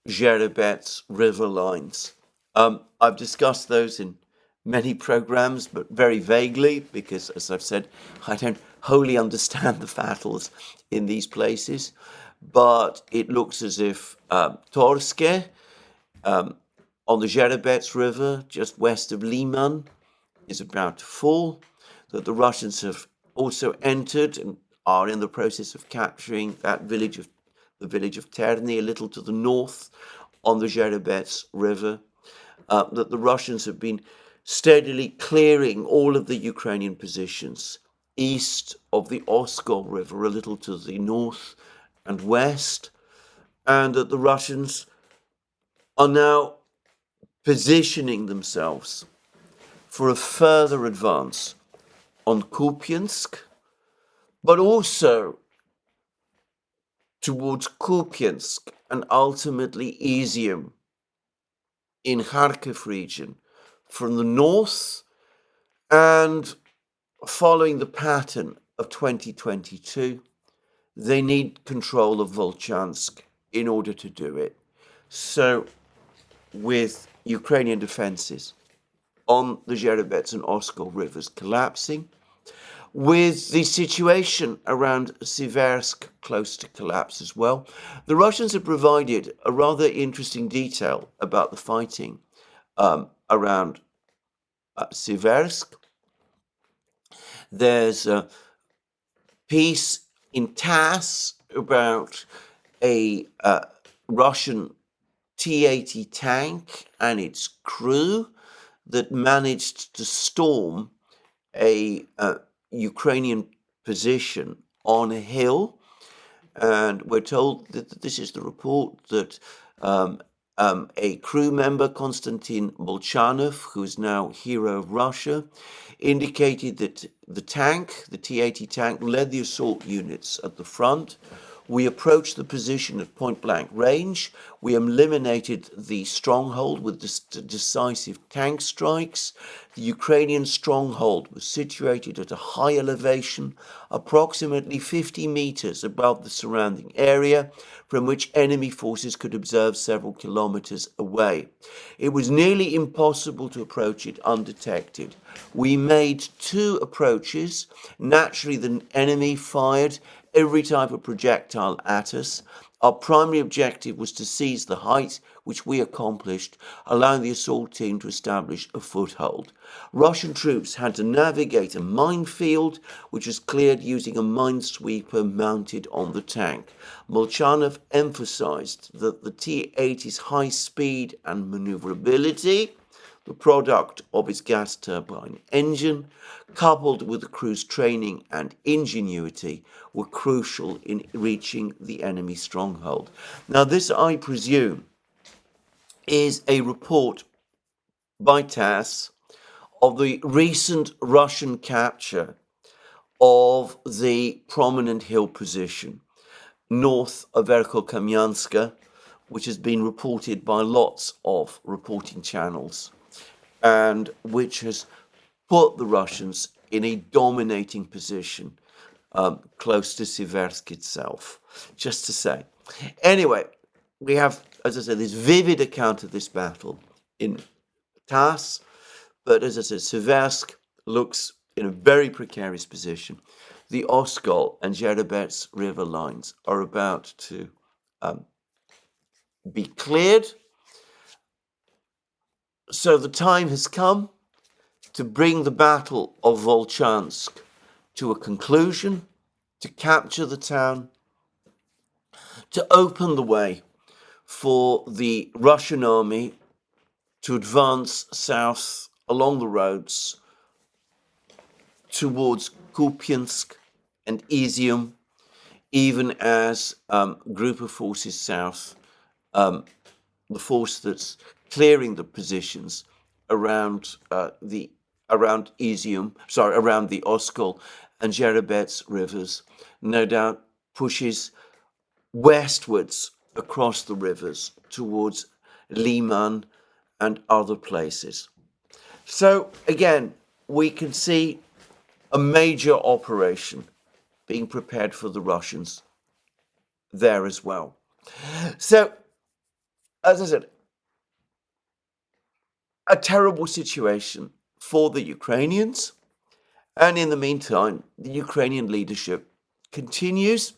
Zherebets river lines. I've discussed those in many programs, but very vaguely, because, as I've said, I don't wholly understand the battles in these places. But it looks as if Torske, on the Zherebets River, just west of Liman, is about to fall, that the Russians have also entered and are in the process of capturing that village of the village of Terny, a little to the north on the Zherebets River, that the Russians have been steadily clearing all of the Ukrainian positions east of the Oskol River, a little to the north and west, and that the Russians are now positioning themselves for a further advance on Kupiansk, but also towards Kupiansk and ultimately Izium in Kharkiv region from the north, and following the pattern of 2022, they need control of Volchansk in order to do it. So with Ukrainian defenses on the Zherebets and Oskol rivers collapsing, with the situation around Siversk close to collapse as well, the Russians have provided a rather interesting detail about the fighting around Siversk. There's a piece in TASS about a Russian T-80 tank and its crew that managed to storm a Ukrainian position on a hill. And we're told that this is the report that a crew member, Konstantin Molchanov, who is now hero of Russia, indicated that the tank, the T-80 tank, led the assault units at the front. We approached the position at point-blank range. We eliminated the stronghold with decisive tank strikes. The Ukrainian stronghold was situated at a high elevation, approximately 50 meters above the surrounding area, from which enemy forces could observe several kilometers away. It was nearly impossible to approach it undetected. We made 2 approaches. Naturally, the enemy fired every type of projectile at us. Our primary objective was to seize the height, which we accomplished, allowing the assault team to establish a foothold. Russian troops had to navigate a minefield, which was cleared using a minesweeper mounted on the tank. Molchanov emphasized that the T-80's high speed and maneuverability, the product of its gas turbine engine, coupled with the crew's training and ingenuity, were crucial in reaching the enemy stronghold. Now, this, I presume, is a report by TASS of the recent Russian capture of the prominent hill position north of Verkhokamyanska, which has been reported by lots of reporting channels, and which has put the Russians in a dominating position close to Siversk itself, just to say. Anyway, we have, as I said, this vivid account of this battle in TASS, but as I said, Siversk looks in a very precarious position. The Oskol and Zherebets river lines are about to be cleared. So the time has come to bring the Battle of Volchansk to a conclusion, to capture the town, to open the way for the Russian army to advance south along the roads towards Kupiansk and Izium, even as group of forces south, the force that's clearing the positions around around the Oskol and Zherebets rivers, no doubt pushes westwards across the rivers towards Liman and other places. So again, we can see a major operation being prepared for the Russians there as well. So, as I said, a terrible situation for the Ukrainians. And in the meantime, the Ukrainian leadership continues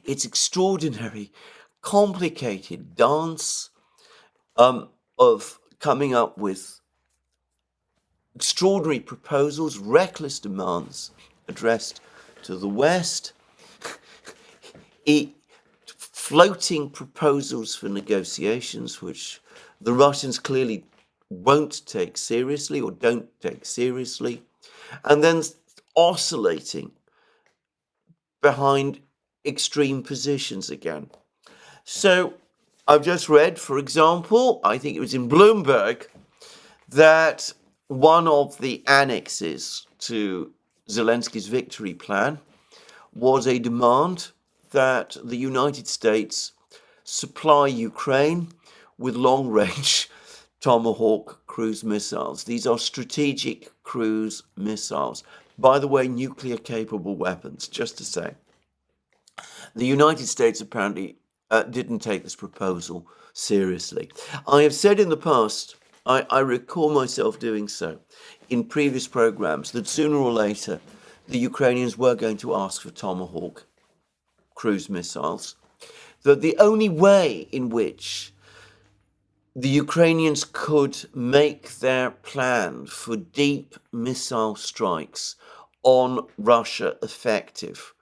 its extraordinary, complicated dance of coming up with extraordinary proposals, reckless demands addressed to the West, floating proposals for negotiations, which the Russians clearly won't take seriously or don't take seriously, and then oscillating behind extreme positions again. So I've just read, for example, I think it was in Bloomberg, that one of the annexes to Zelensky's victory plan was a demand that the United States supply Ukraine with long-range Tomahawk cruise missiles. These are strategic cruise missiles. By the way, nuclear-capable weapons, just to say. The United States apparently didn't take this proposal seriously. I have said in the past, I recall myself doing so in previous programs, that sooner or later the Ukrainians were going to ask for Tomahawk cruise missiles, that the only way in which the Ukrainians could make their plan for deep missile strikes on Russia effective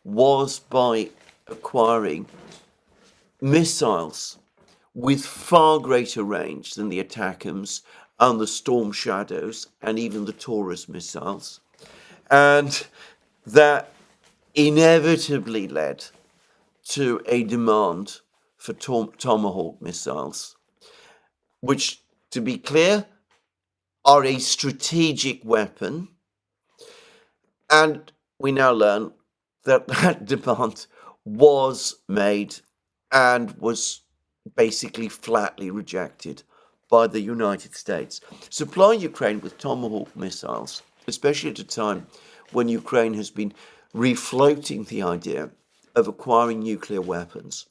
was by acquiring missiles with far greater range than the ATACMS and the Storm Shadows and even the Taurus missiles. And that inevitably led to a demand for Tomahawk missiles, which, to be clear, are a strategic weapon. And we now learn that that demand was made and was basically flatly rejected by the United States. Supplying Ukraine with Tomahawk missiles, especially at a time when Ukraine has been refloating the idea of acquiring nuclear weapons,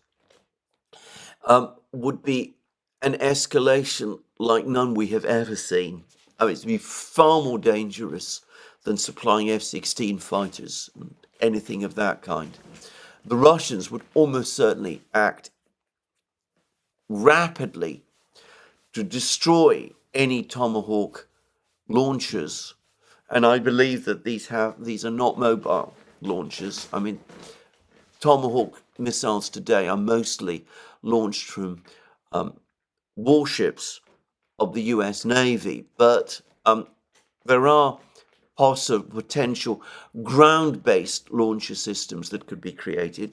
would be an escalation like none we have ever seen. I mean, it would be far more dangerous than supplying F-16 fighters, anything of that kind. The Russians would almost certainly act rapidly to destroy any Tomahawk launchers, and I believe that these are not mobile launchers. I mean, Tomahawk missiles today are mostly launched from warships of the US Navy, but there are potential ground-based launcher systems that could be created.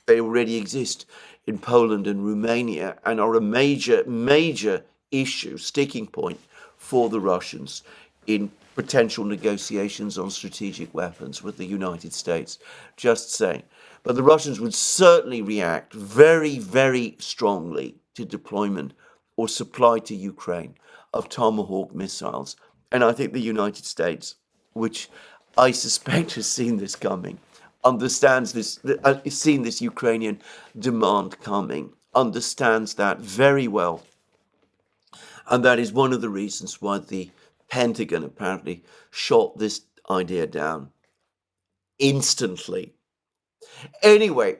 They already exist in Poland and Romania and are a major issue, sticking point for the Russians in potential negotiations on strategic weapons with the United States. Just saying. But the Russians would certainly react very, very strongly to deployment or supply to Ukraine of Tomahawk missiles. And I think the United States, which I suspect has seen this coming, understands this, seen this Ukrainian demand coming, understands that very well. And that is one of the reasons why the Pentagon apparently shot this idea down instantly. Anyway,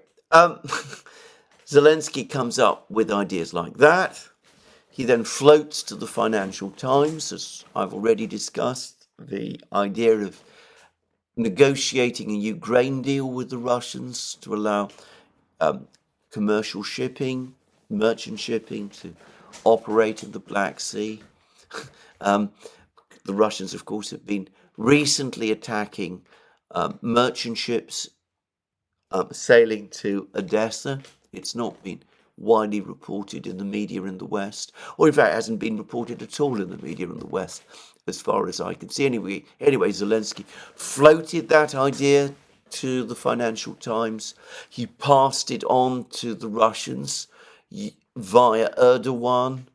Zelensky comes up with ideas like that. He then floats to the Financial Times, as I've already discussed, the idea of negotiating a new grain deal with the Russians to allow commercial shipping, merchant shipping to operate in the Black Sea. The Russians, of course, have been recently attacking merchant ships sailing to Odessa. It's not been widely reported in the media in the West, or in fact hasn't been reported at all in the media in the West, as far as I can see. Anyway, Zelensky floated that idea to the Financial Times. He passed it on to the Russians via Erdogan.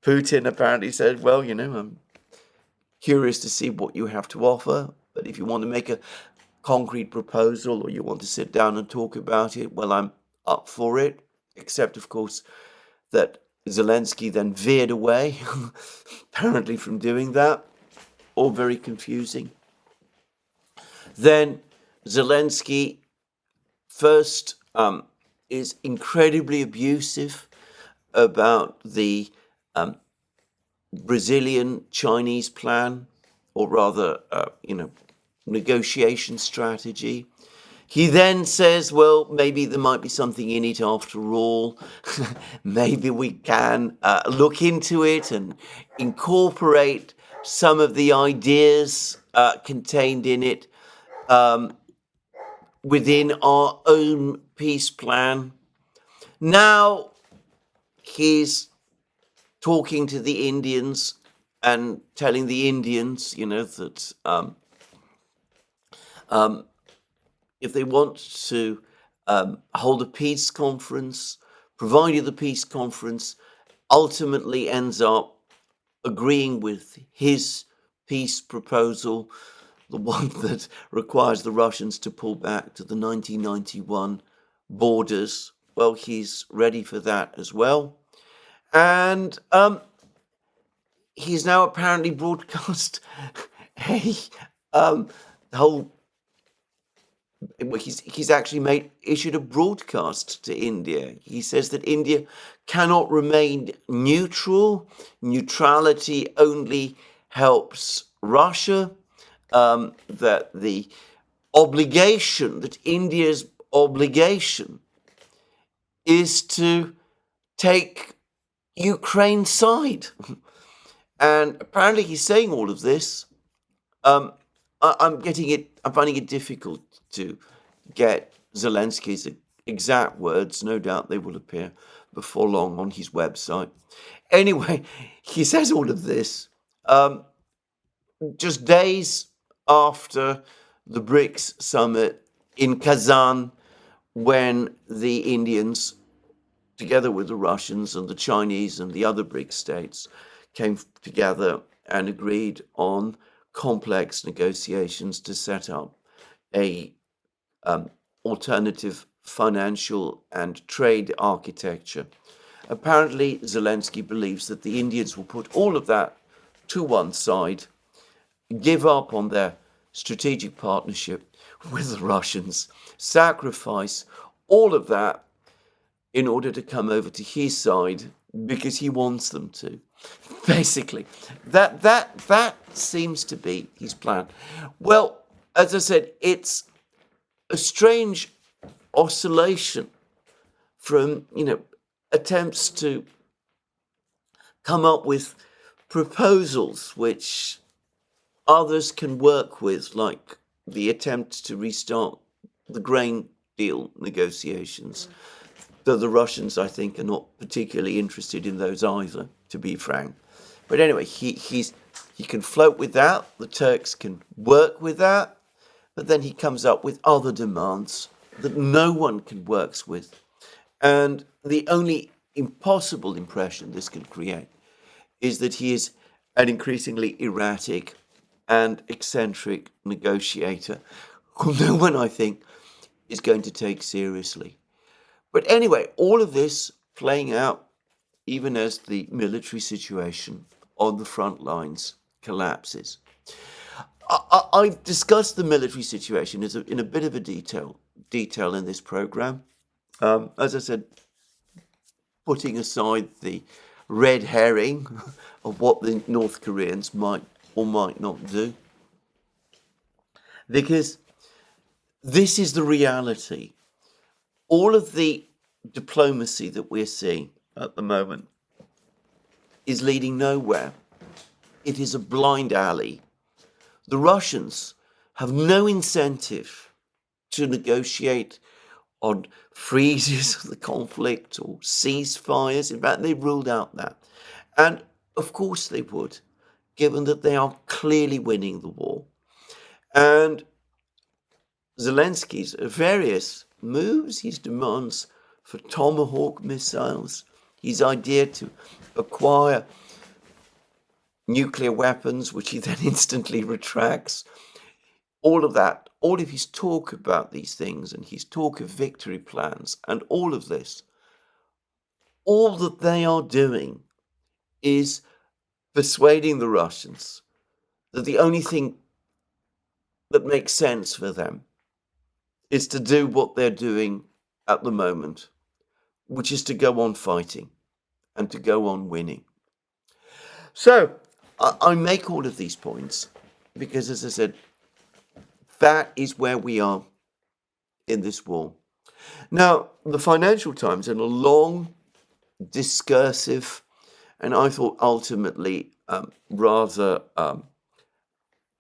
Putin apparently said, well, I'm curious to see what you have to offer, but if you want to make a concrete proposal or you want to sit down and talk about it, well, I'm up for it. Except, of course, that Zelensky then veered away, apparently, from doing that. All very confusing. Then Zelensky first is incredibly abusive about the Brazilian-Chinese plan, or rather, negotiation strategy. He then says, well, maybe there might be something in it after all. Maybe we can look into it and incorporate some of the ideas contained in it within our own peace plan. Now he's talking to the Indians and telling the Indians, that if they want to hold a peace conference, provided the peace conference ultimately ends up agreeing with his peace proposal, the one that requires the Russians to pull back to the 1991 borders, well, he's ready for that as well. And he's now apparently broadcast a whole. He's actually issued a broadcast to India. He says that India cannot remain neutral. Neutrality only helps Russia. That the obligation, that India's obligation, is to take Ukraine's side. And apparently he's saying all of this. I'm finding it difficult to get Zelensky's exact words. No doubt they will appear before long on his website. Anyway, he says all of this just days after the BRICS summit in Kazan, when the Indians, together with the Russians and the Chinese and the other BRICS states, came together and agreed on complex negotiations to set up a alternative financial and trade architecture. Apparently, Zelensky believes that the Indians will put all of that to one side, give up on their strategic partnership with the Russians, sacrifice all of that in order to come over to his side because he wants them to. Basically, that seems to be his plan. Well, as I said, it's a strange oscillation from, attempts to come up with proposals which others can work with, like the attempt to restart the grain deal negotiations. Though the Russians, I think, are not particularly interested in those either, to be frank. But anyway, he can float with that. The Turks can work with that. But then he comes up with other demands that no one can work with. And the only impossible impression this can create is that he is an increasingly erratic and eccentric negotiator who no one, I think, is going to take seriously. But anyway, all of this playing out even as the military situation on the front lines collapses. I've discussed the military situation in a bit of a detail in this program. As I said, putting aside the red herring of what the North Koreans might or might not do, because this is the reality. All of the diplomacy that we're seeing at the moment is leading nowhere. It is a blind alley. The Russians have no incentive to negotiate on freezes of the conflict or ceasefires. In fact, they've ruled out that. And of course they would, given that they are clearly winning the war. And Zelensky's various moves, his demands for Tomahawk missiles, his idea to acquire nuclear weapons, which he then instantly retracts, all of that, all of his talk about these things and his talk of victory plans and all of this, all that they are doing is persuading the Russians that the only thing that makes sense for them is to do what they're doing at the moment, which is to go on fighting and to go on winning. So I make all of these points because, as I said, that is where we are in this war. Now, the Financial Times, in a long, discursive, and I thought ultimately rather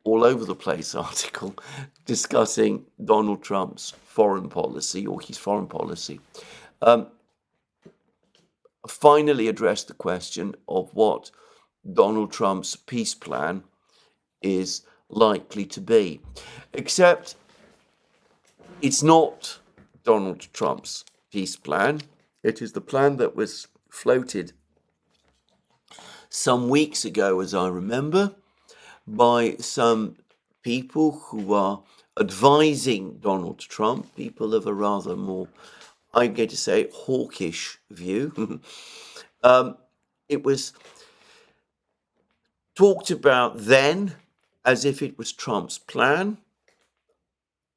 all over the place article discussing Donald Trump's foreign policy or his foreign policy, finally addressed the question of what Donald Trump's peace plan is likely to be. Except it's not Donald Trump's peace plan. It is the plan that was floated some weeks ago, as I remember, by some people who are advising Donald Trump, people of a rather more, I'm going to say, hawkish view. It was talked about then as if it was Trump's plan.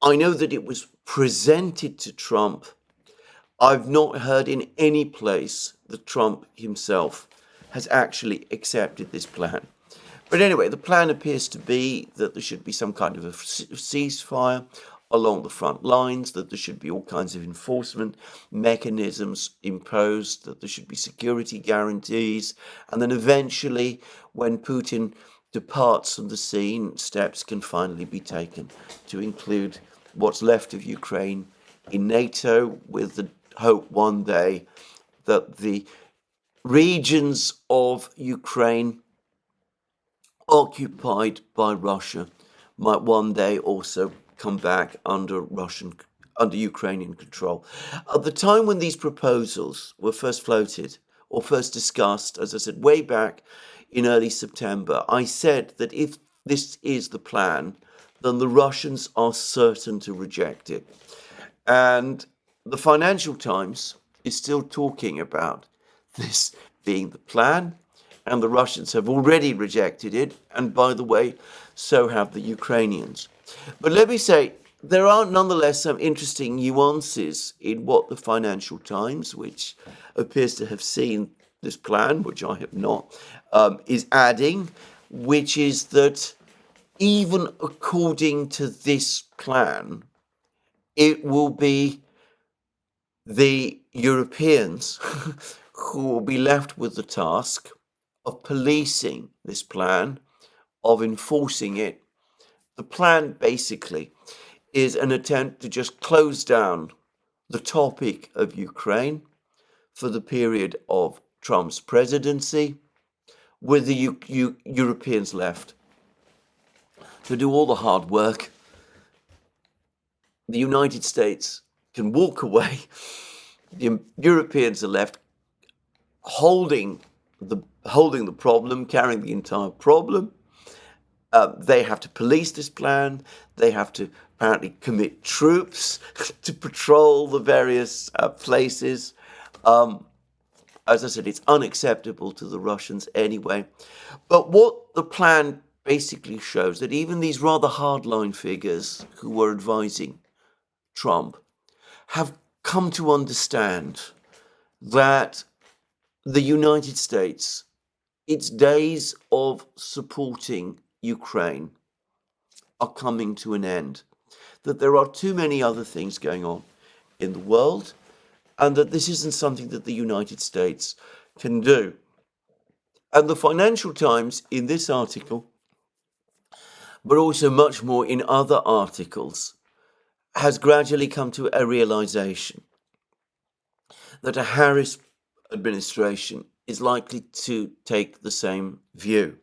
I know that it was presented to Trump. I've not heard in any place that Trump himself has actually accepted this plan. But anyway, the plan appears to be that there should be some kind of a ceasefire along the front lines, that there should be all kinds of enforcement mechanisms imposed, that there should be security guarantees, and then eventually, when Putin departs from the scene, steps can finally be taken to include what's left of Ukraine in NATO, with the hope one day that the regions of Ukraine occupied by Russia might one day also come back under Ukrainian control. At the time when these proposals were first floated or first discussed, as I said, way back in early September, I said that if this is the plan, then the Russians are certain to reject it. And the Financial Times is still talking about this being the plan, and the Russians have already rejected it, and by the way, so have the Ukrainians. But let me say, there are nonetheless some interesting nuances in what the Financial Times, which appears to have seen this plan, which I have not, is adding, which is that even according to this plan, it will be the Europeans who will be left with the task of policing this plan, of enforcing it. The plan basically is an attempt to just close down the topic of Ukraine for the period of Trump's presidency, with the Europeans left to do all the hard work. The United States can walk away. The Europeans are left holding the problem, carrying the entire problem. They have to police this plan. They have to apparently commit troops to patrol the various places. As I said, it's unacceptable to the Russians anyway. But what the plan basically shows, that even these rather hardline figures who were advising Trump have come to understand that the United States, its days of supporting Ukraine are coming to an end, that there are too many other things going on in the world, and that this isn't something that the United States can do. And the Financial Times, in this article, but also much more in other articles, has gradually come to a realization that a Harris administration is likely to take the same view,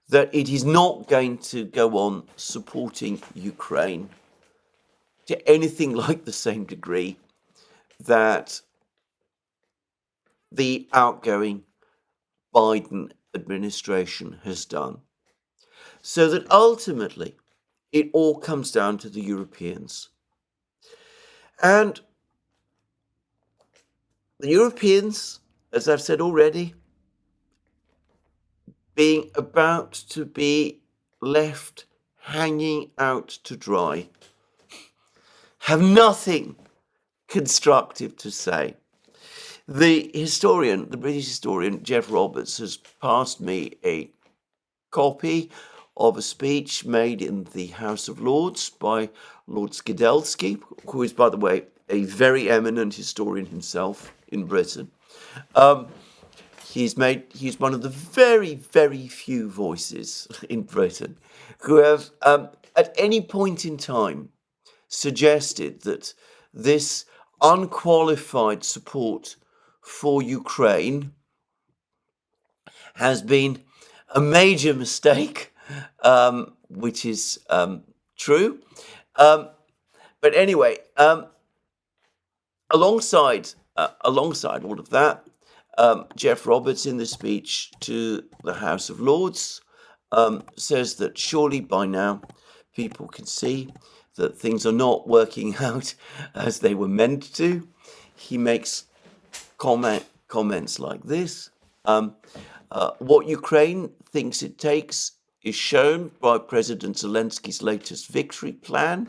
that it is not going to go on supporting Ukraine to anything like the same degree that the outgoing Biden administration has done. So that ultimately it all comes down to the Europeans. And the Europeans, as I've said already, being about to be left hanging out to dry, have nothing constructive to say. The British historian, Jeff Roberts, has passed me a copy of a speech made in the House of Lords by Lord Skidelsky, who is, by the way, a very eminent historian himself in Britain. He's one of the very, very few voices in Britain who have, at any point in time, suggested that this unqualified support for Ukraine has been a major mistake, which is true. But anyway, alongside all of that, Jeff Roberts, in the speech to the House of Lords, says that surely by now people can see that things are not working out as they were meant to. He makes comments like this. What Ukraine thinks it takes is shown by President Zelensky's latest victory plan.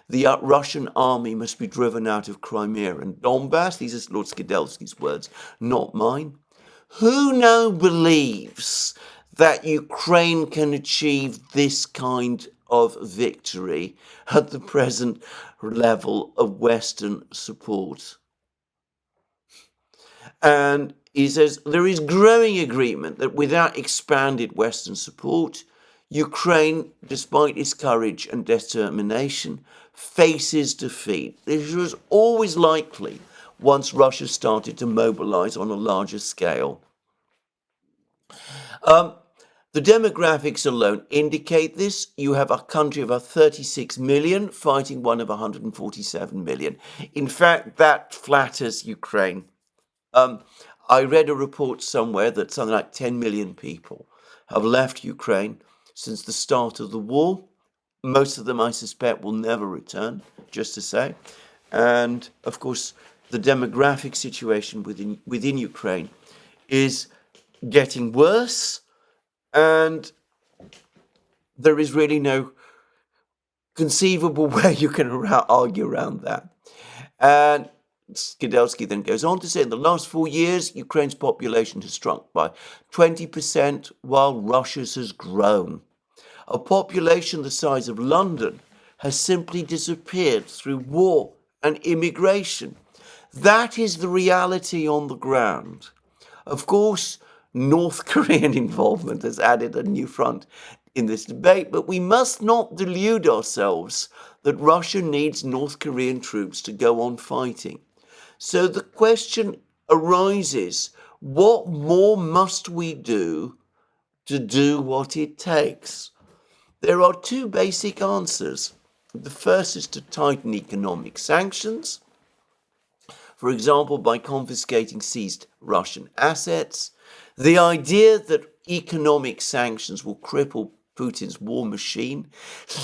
The Russian army must be driven out of Crimea and Donbass. These are Lord Skidelsky's words, not mine. Who now believes that Ukraine can achieve this kind of victory at the present level of Western support? And he says there is growing agreement that without expanded Western support, Ukraine, despite its courage and determination, faces defeat. This was always likely once Russia started to mobilize on a larger scale. The demographics alone indicate this. You have a country of 36 million fighting one of 147 million. In fact, that flatters Ukraine. I read a report somewhere that something like 10 million people have left Ukraine since the start of the war. Most of them, I suspect, will never return, just to say. And, of course, the demographic situation within Ukraine is getting worse, and there is really no conceivable way you can argue around that. And Skidelsky then goes on to say, in the last 4 years, Ukraine's population has shrunk by 20%, while Russia's has grown. A population the size of London has simply disappeared through war and immigration. That is the reality on the ground. Of course, North Korean involvement has added a new front in this debate, but we must not delude ourselves that Russia needs North Korean troops to go on fighting. So the question arises, what more must we do to do what it takes? There are two basic answers. The first is to tighten economic sanctions, for example, by confiscating seized Russian assets. The idea that economic sanctions will cripple Putin's war machine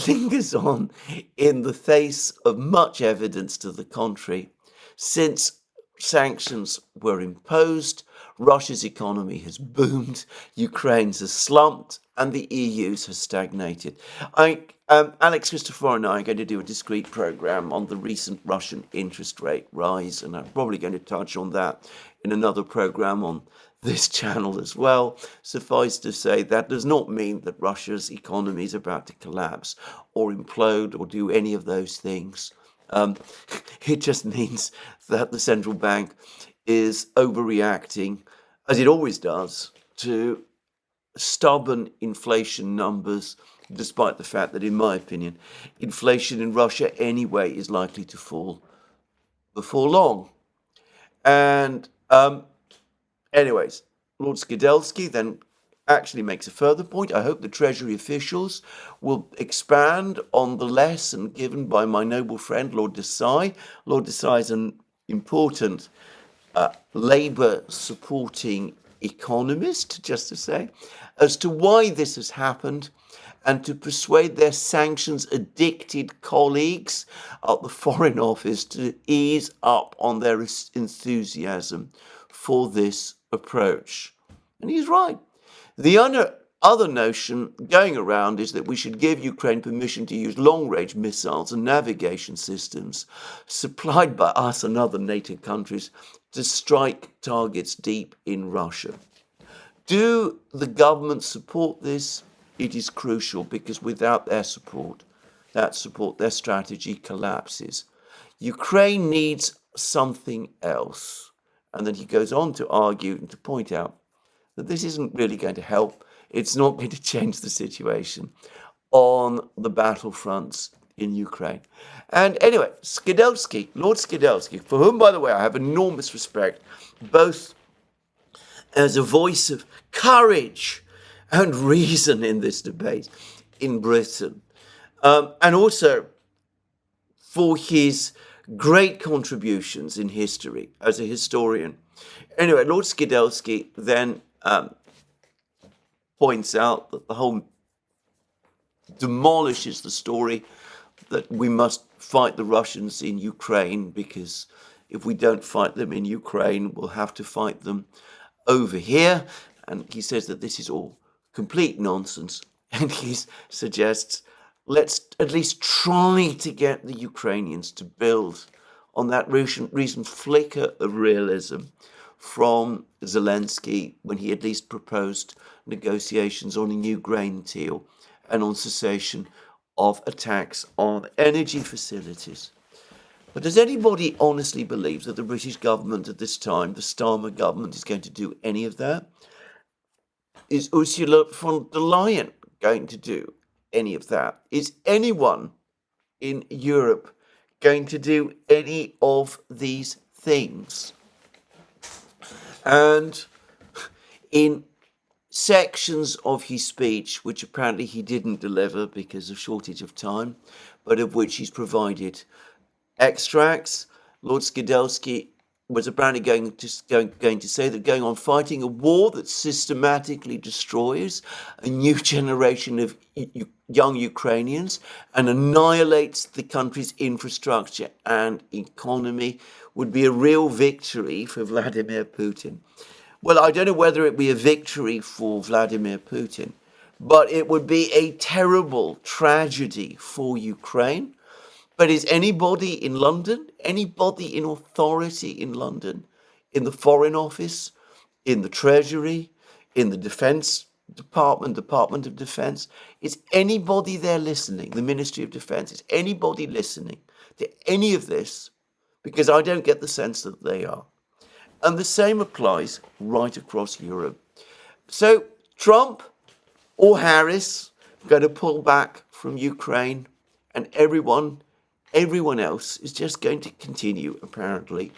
lingers on in the face of much evidence to the contrary. Since sanctions were imposed, Russia's economy has boomed, Ukraine's has slumped, and the EU's has stagnated. Alex Christopher and I are going to do a discrete program on the recent Russian interest rate rise, and I'm probably going to touch on that in another program on this channel as well. Suffice to say, that does not mean that Russia's economy is about to collapse or implode or do any of those things. It just means that the central bank is overreacting, as it always does, to stubborn inflation numbers, despite the fact that, in my opinion, inflation in Russia anyway is likely to fall before long. And anyways, Lord Skidelsky then actually makes a further point. I hope the Treasury officials will expand on the lesson given by my noble friend, Lord Desai. Lord Desai is an important Labour-supporting economist, just to say, as to why this has happened, and to persuade their sanctions-addicted colleagues at the Foreign Office to ease up on their enthusiasm for this approach. And he's right. The other notion going around is that we should give Ukraine permission to use long-range missiles and navigation systems supplied by us and other NATO countries to strike targets deep in Russia. Do the government support this? It is crucial, because without their support, their strategy collapses. Ukraine needs something else. And then he goes on to argue and to point out that this isn't really going to help. It's not going to change the situation on the battlefronts in Ukraine. And anyway, Skidelsky, Lord Skidelsky, for whom, by the way, I have enormous respect, both as a voice of courage and reason in this debate in Britain, and also for his great contributions in history as a historian. Anyway, Lord Skidelsky then points out that the whole demolishes the story that we must fight the Russians in Ukraine, because if we don't fight them in Ukraine, we'll have to fight them over here. And he says that this is all complete nonsense. And he suggests, let's at least try to get the Ukrainians to build on that recent flicker of realism from Zelensky when he at least proposed negotiations on a new grain deal and on cessation of attacks on energy facilities. But does anybody honestly believe that the British government at this time, the Starmer government, is going to do any of that? Is Ursula von der Leyen going to do any of that? Is anyone in Europe going to do any of these things? And in sections of his speech, which apparently he didn't deliver because of shortage of time, but of which he's provided extracts, Lord Skidelsky was apparently going to say that going on fighting a war that systematically destroys a new generation of young Ukrainians and annihilates the country's infrastructure and economy would be a real victory for Vladimir Putin. Well, I don't know whether it would be a victory for Vladimir Putin, but it would be a terrible tragedy for Ukraine. But is anybody in London, anybody in authority in London, in the Foreign Office, in the Treasury, in the Defence Department, Department of Defence, is anybody there listening, the Ministry of Defence, is anybody listening to any of this? Because I don't get the sense that they are. And the same applies right across Europe. So Trump or Harris are going to pull back from Ukraine, and everyone else is just going to continue, apparently,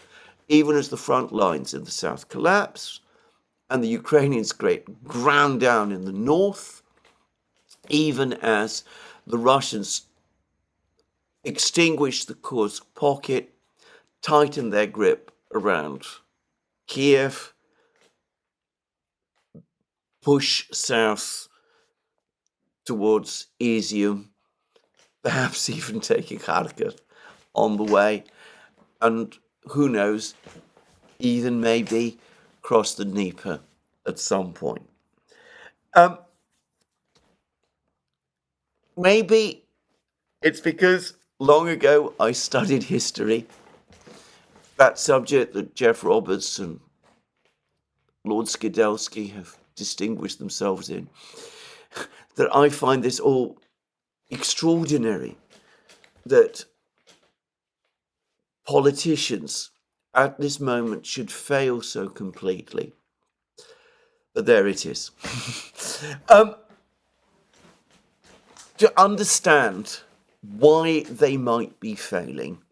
even as the front lines in the south collapse and the Ukrainians ground down in the north, even as the Russians extinguish the Kursk pocket, tighten their grip around Kiev, push south towards Izium, perhaps even taking Kharkiv on the way, and who knows, even maybe cross the Dnieper at some point. Maybe it's because long ago I studied history, that subject that Jeff Roberts and Lord Skidelsky have distinguished themselves in, that I find this all extraordinary, that politicians at this moment should fail so completely. But there it is. To understand why they might be failing,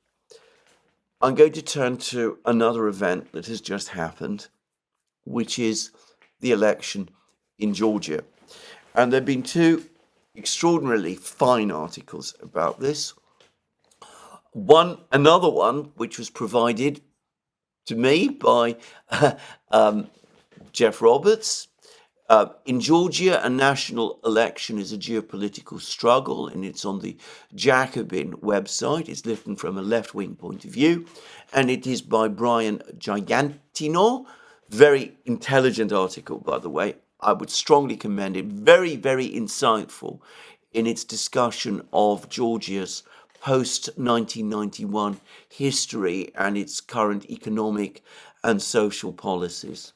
I'm going to turn to another event that has just happened, which is the election in Georgia. And there have been two extraordinarily fine articles about this. Another one, which was provided to me by Jeff Roberts. In Georgia, a national election is a geopolitical struggle, and it's on the Jacobin website. It's written from a left-wing point of view, and it is by Brian Gigantino. Very intelligent article, by the way. I would strongly commend it. Very, very insightful in its discussion of Georgia's post-1991 history and its current economic and social policies.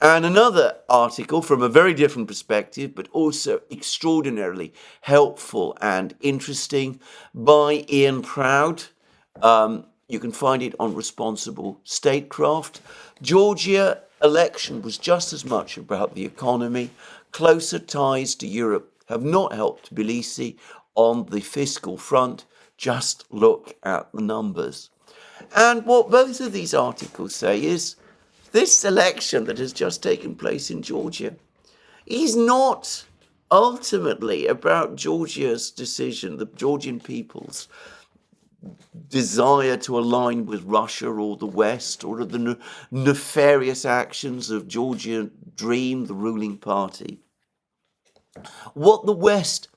And another article from a very different perspective, but also extraordinarily helpful and interesting, by Ian Proud. You can find it on Responsible Statecraft. Georgia election was just as much about the economy. Closer ties to Europe have not helped Tbilisi on the fiscal front. Just look at the numbers. And what both of these articles say is this election that has just taken place in Georgia is not ultimately about Georgia's decision, the Georgian people's desire to align with Russia or the West, or the nefarious actions of Georgia Dream, the ruling party. What the West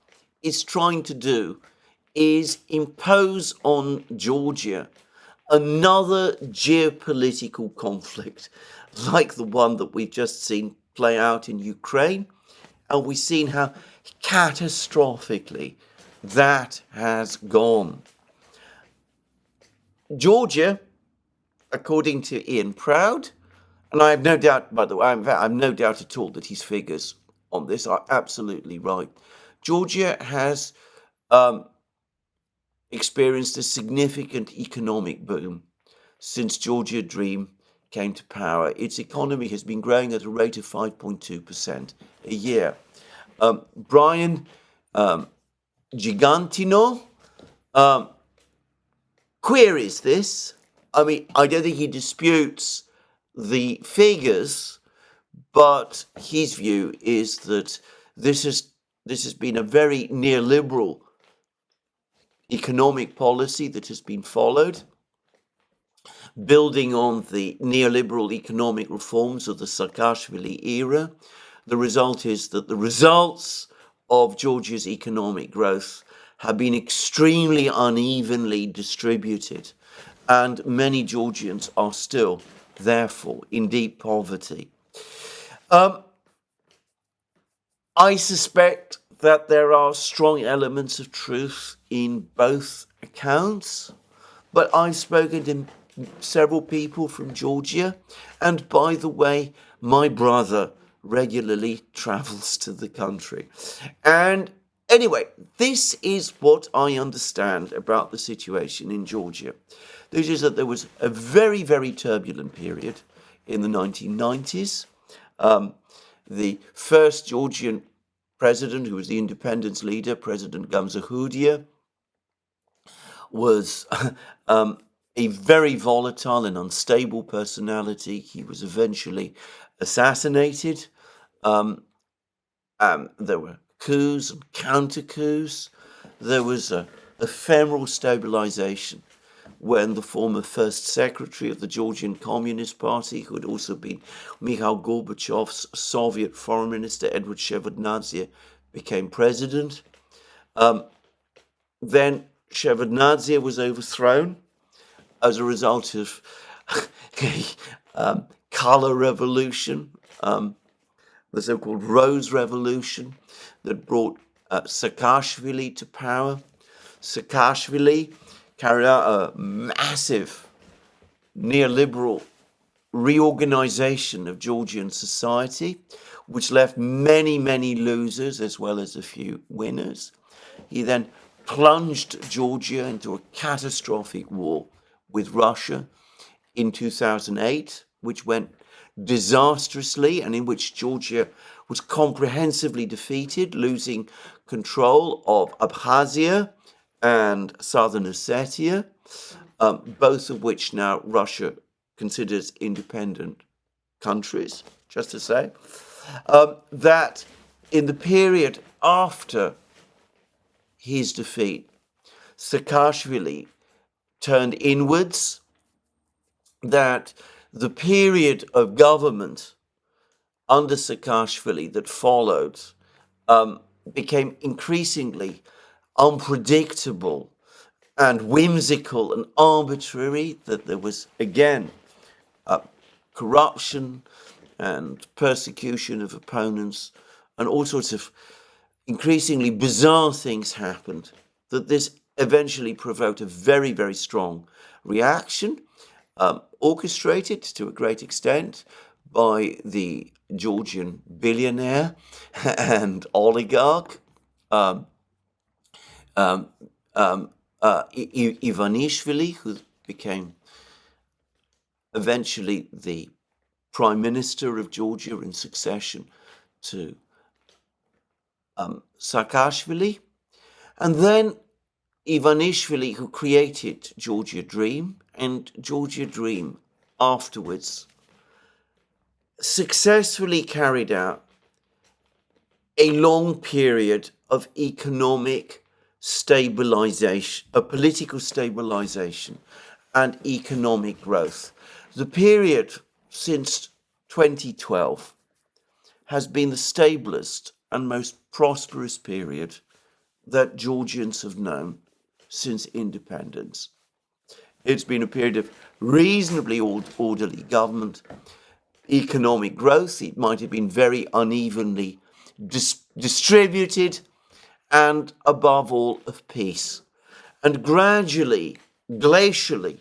is trying to do is impose on Georgia another geopolitical conflict like the one that we've just seen play out in Ukraine, and we've seen how catastrophically that has gone. Georgia, according to Ian Proud, and I have no doubt, by the way, I have no doubt at all that his figures on this are absolutely right. Georgia has experienced a significant economic boom since Georgia Dream came to power. Its economy has been growing at a rate of 5.2% a year. Brian Gigantino queries this. I mean, I don't think he disputes the figures, but his view is that this has been a very neoliberal economic policy that has been followed, building on the neoliberal economic reforms of the Saakashvili era. The result is that the results of Georgia's economic growth have been extremely unevenly distributed, and many Georgians are still, therefore, in deep poverty. I suspect that there are strong elements of truth in both accounts, but I've spoken to several people from Georgia, and by the way, my brother regularly travels to the country. And anyway, this is what I understand about the situation in Georgia. This is that there was a very, very turbulent period in the 1990s. The first Georgian president, who was the independence leader, President Gamzahoudia, was a very volatile and unstable personality. He was eventually assassinated. There were coups and counter-coups. There was a ephemeral stabilization when the former first secretary of the Georgian Communist Party, who had also been Mikhail Gorbachev's Soviet foreign minister, Edward Shevardnadze, became president. Then Shevardnadze was overthrown as a result of a color revolution, the so-called Rose Revolution that brought Saakashvili to power. Saakashvili carried out a massive neoliberal reorganization of Georgian society, which left many, many losers as well as a few winners. He then plunged Georgia into a catastrophic war with Russia in 2008, which went disastrously and in which Georgia was comprehensively defeated, losing control of Abkhazia and Southern Ossetia, both of which now Russia considers independent countries, just to say, that in the period after his defeat, Saakashvili turned inwards, that the period of government under Saakashvili that followed became increasingly unpredictable and whimsical and arbitrary, that there was, again, corruption and persecution of opponents, and all sorts of increasingly bizarre things happened, that this eventually provoked a very, very strong reaction, orchestrated to a great extent by the Georgian billionaire and oligarch Ivanishvili, who became eventually the prime minister of Georgia in succession to Saakashvili. And then Ivanishvili, who created Georgia Dream, and Georgia Dream afterwards successfully carried out a long period of economic stabilization, a political stabilization and economic growth. The period since 2012 has been the stablest and most prosperous period that Georgians have known since independence. It's been a period of reasonably orderly government, economic growth. It might have been very unevenly distributed, and above all, of peace. And gradually, glacially,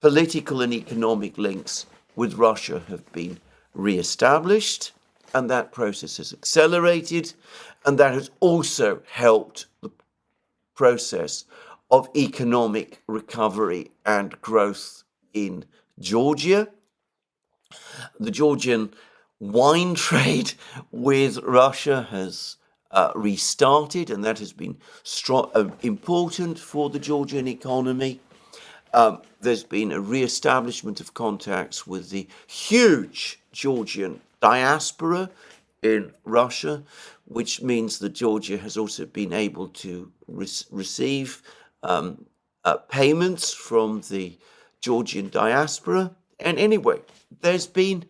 political and economic links with Russia have been re-established, and that process has accelerated, and that has also helped the process of economic recovery and growth in Georgia. The Georgian wine trade with Russia has restarted, and that has been important for the Georgian economy. There's been a re-establishment of contacts with the huge Georgian diaspora in Russia, which means that Georgia has also been able to receive payments from the Georgian diaspora. And anyway, there's been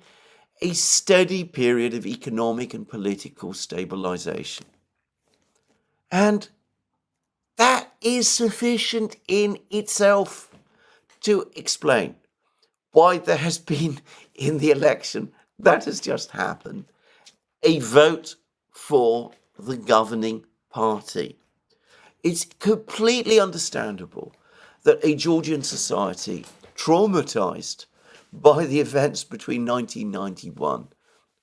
a steady period of economic and political stabilization. And that is sufficient in itself to explain why there has been, in the election that has just happened, a vote for the governing party. It's completely understandable that a Georgian society traumatized by the events between 1991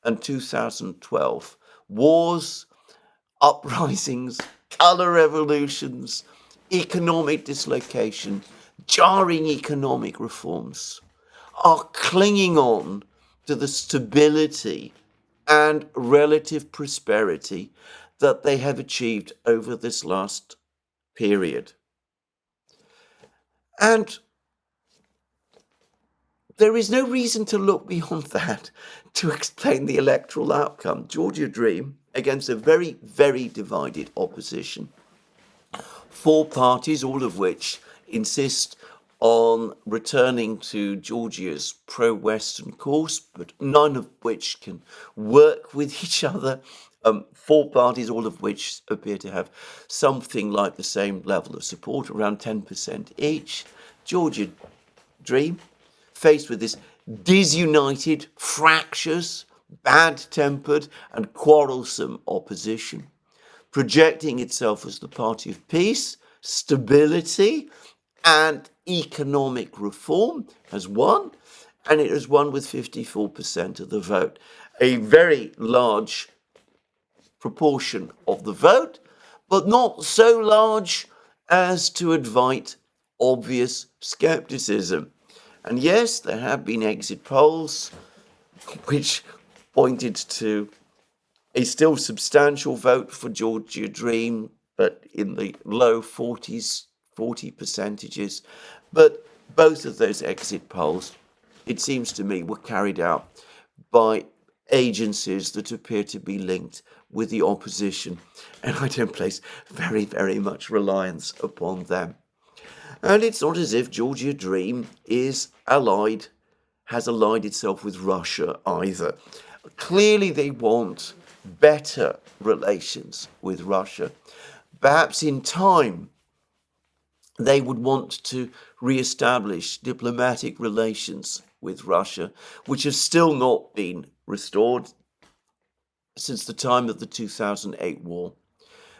and 2012, wars, uprisings, color revolutions, economic dislocation, jarring economic reforms, are clinging on to the stability and relative prosperity that they have achieved over this last period. And there is no reason to look beyond that to explain the electoral outcome. Georgia Dream, against a very, very divided opposition. 4 parties, all of which insist on returning to Georgia's pro-Western course, but none of which can work with each other. 4 parties, all of which appear to have something like the same level of support, around 10% each. Georgia Dream, faced with this disunited, fractious, bad-tempered and quarrelsome opposition, projecting itself as the party of peace, stability and economic reform, has won, and it has won with 54% of the vote. A very large proportion of the vote, but not so large as to invite obvious skepticism. And yes, there have been exit polls which pointed to a still substantial vote for Georgia Dream, but in the low 40s, 40 percentages. But both of those exit polls, it seems to me, were carried out by agencies that appear to be linked with the opposition, and I don't place very, very much reliance upon them. And it's not as if Georgia Dream has allied itself with Russia either. Clearly they want better relations with Russia. Perhaps in time they would want to re-establish diplomatic relations with Russia, which have still not been restored since the time of the 2008 war.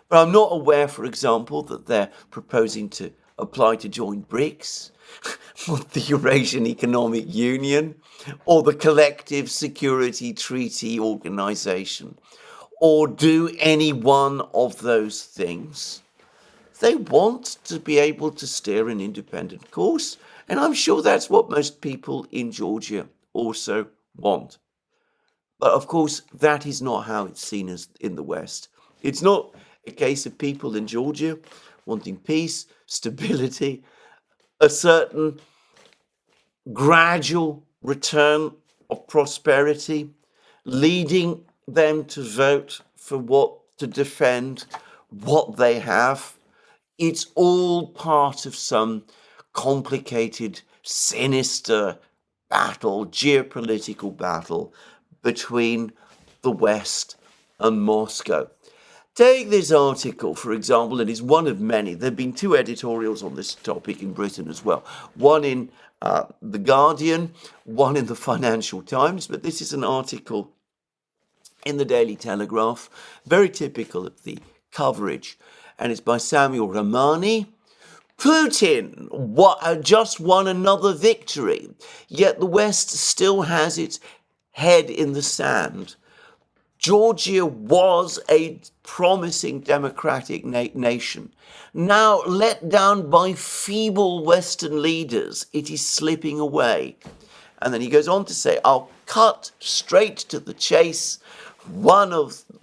But I'm not aware, for example, that they're proposing to apply to join BRICS, or the Eurasian Economic Union, or the Collective Security Treaty Organization, or do any one of those things. They want to be able to steer an independent course, and I'm sure that's what most people in Georgia also want. But of course, that is not how it's seen as in the West. It's not a case of people in Georgia wanting peace, stability, a certain gradual return of prosperity, leading them to vote for to defend what they have. It's all part of some complicated, sinister battle, geopolitical battle between the West and Moscow. Take this article, for example, and it's one of many. There have been two editorials on this topic in Britain as well. One in The Guardian, one in the Financial Times, but this is an article in the Daily Telegraph, very typical of the coverage, and it's by Samuel Ramani. Putin just won another victory, yet the West still has its head in the sand. Georgia was a promising democratic nation. Now, let down by feeble Western leaders, it is slipping away. And then he goes on to say, I'll cut straight to the chase.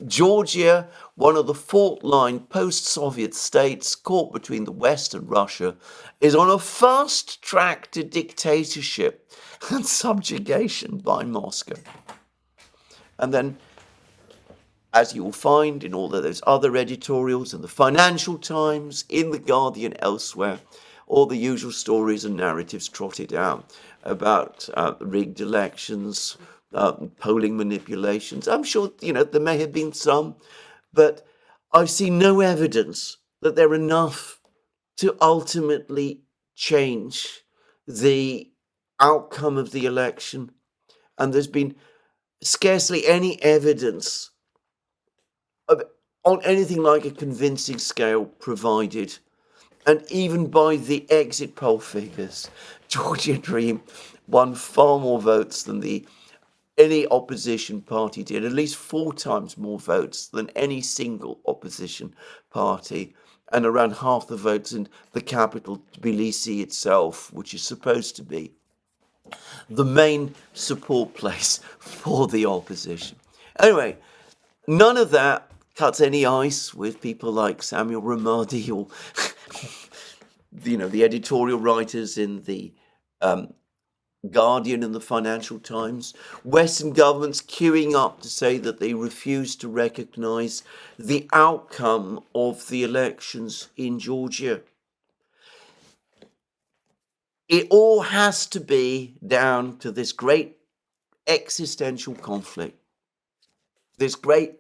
Georgia, one of the fault-line post-Soviet states caught between the West and Russia, is on a fast track to dictatorship and subjugation by Moscow. And then, as you will find in all of those other editorials in the Financial Times, in The Guardian, elsewhere, all the usual stories and narratives trotted out about rigged elections, polling manipulations. I'm sure, there may have been some, but I see no evidence that they're enough to ultimately change the outcome of the election. And there's been scarcely any evidence on anything like a convincing scale provided. And even by the exit poll figures, Georgia Dream won far more votes than any opposition party did, at least 4 times more votes than any single opposition party, and around half the votes in the capital, Tbilisi itself, which is supposed to be the main support place for the opposition. Anyway, none of that cuts any ice with people like Samuel Ramadi or, the editorial writers in the Guardian and the Financial Times. Western governments queuing up to say that they refuse to recognize the outcome of the elections in Georgia. It all has to be down to this great existential conflict, this great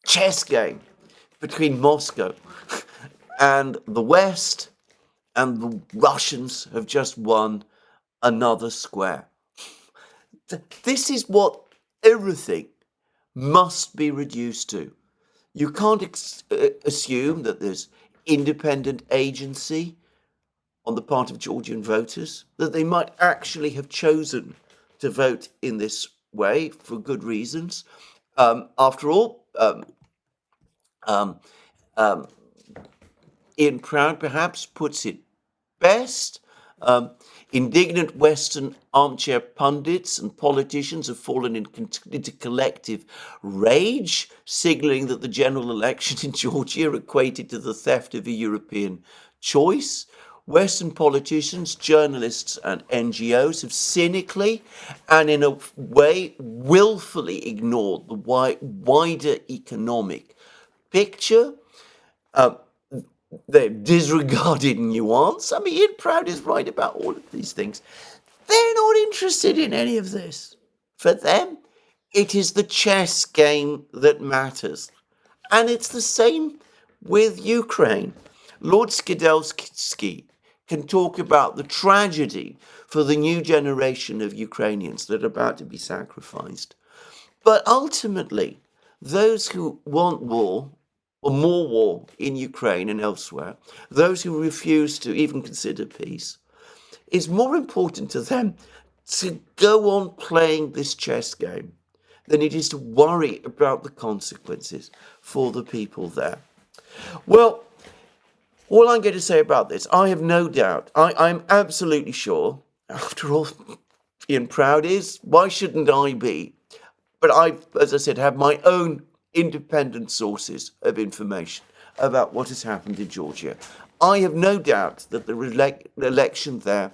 chess game between Moscow and the West, and the Russians have just won another square. This is what everything must be reduced to. You can't assume that there's independent agency on the part of Georgian voters, that they might actually have chosen to vote in this way for good reasons. After all, Ian Proud perhaps puts it best. Indignant Western armchair pundits and politicians have fallen into collective rage, signalling that the general election in Georgia equated to the theft of a European choice. Western politicians, journalists and NGOs have cynically and in a way willfully ignored the wider economic picture. They've disregarded nuance. I mean, Ian Proud is right about all of these things. They're not interested in any of this. For them, it is the chess game that matters. And it's the same with Ukraine. Lord Skidelsky can talk about the tragedy for the new generation of Ukrainians that are about to be sacrificed. But ultimately, those who want war, or more war in Ukraine and elsewhere, those who refuse to even consider peace, it's more important to them to go on playing this chess game than it is to worry about the consequences for the people there. Well, all I'm going to say about this, I have no doubt, I'm absolutely sure, after all, Ian Proud is, why shouldn't I be? But I, as I said, have my own independent sources of information about what has happened in Georgia. I have no doubt that the election there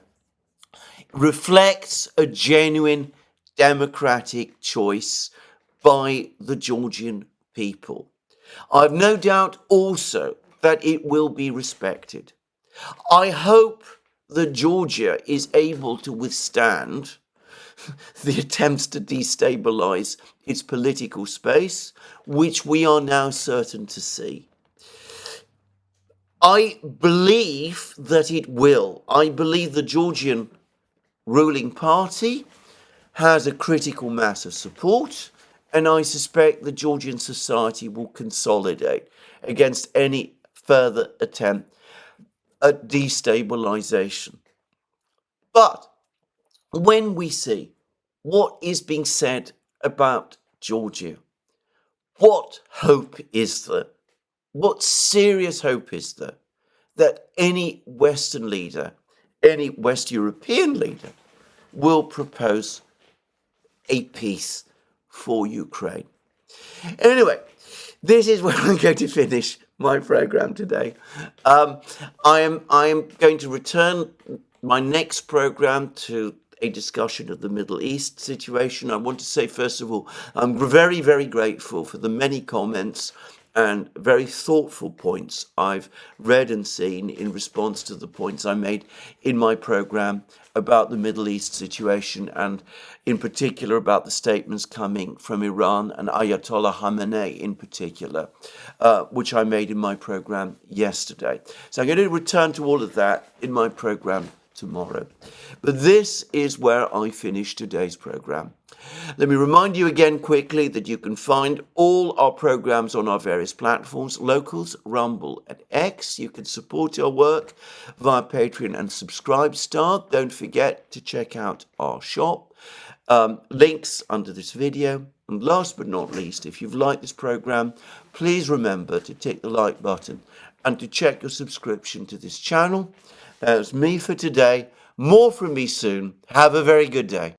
reflects a genuine democratic choice by the Georgian people. I have no doubt also that it will be respected. I hope that Georgia is able to withstand the attempts to destabilize its political space, which we are now certain to see. I believe that it will. I believe the Georgian ruling party has a critical mass of support, and I suspect the Georgian society will consolidate against any further attempt at destabilization. But when we see what is being said about Georgia, what hope is there? What serious hope is there that any Western leader, any West European leader, will propose a peace for Ukraine? Anyway, this is where I'm going to finish my program today. I am going to return my next program to a discussion of the Middle East situation. I want to say, first of all, I'm very, very grateful for the many comments and very thoughtful points I've read and seen in response to the points I made in my program about the Middle East situation, and in particular about the statements coming from Iran and Ayatollah Khamenei in particular, which I made in my program yesterday. So I'm going to return to all of that in my program tomorrow. But this is where I finish today's program. Let me remind you again quickly that you can find all our programs on our various platforms, Locals, Rumble and X. You can support our work via Patreon and Subscribestar. Don't forget to check out our shop. Links under this video. And last but not least, if you've liked this program, please remember to tick the like button and to check your subscription to this channel. That's me for today. More from me soon. Have a very good day.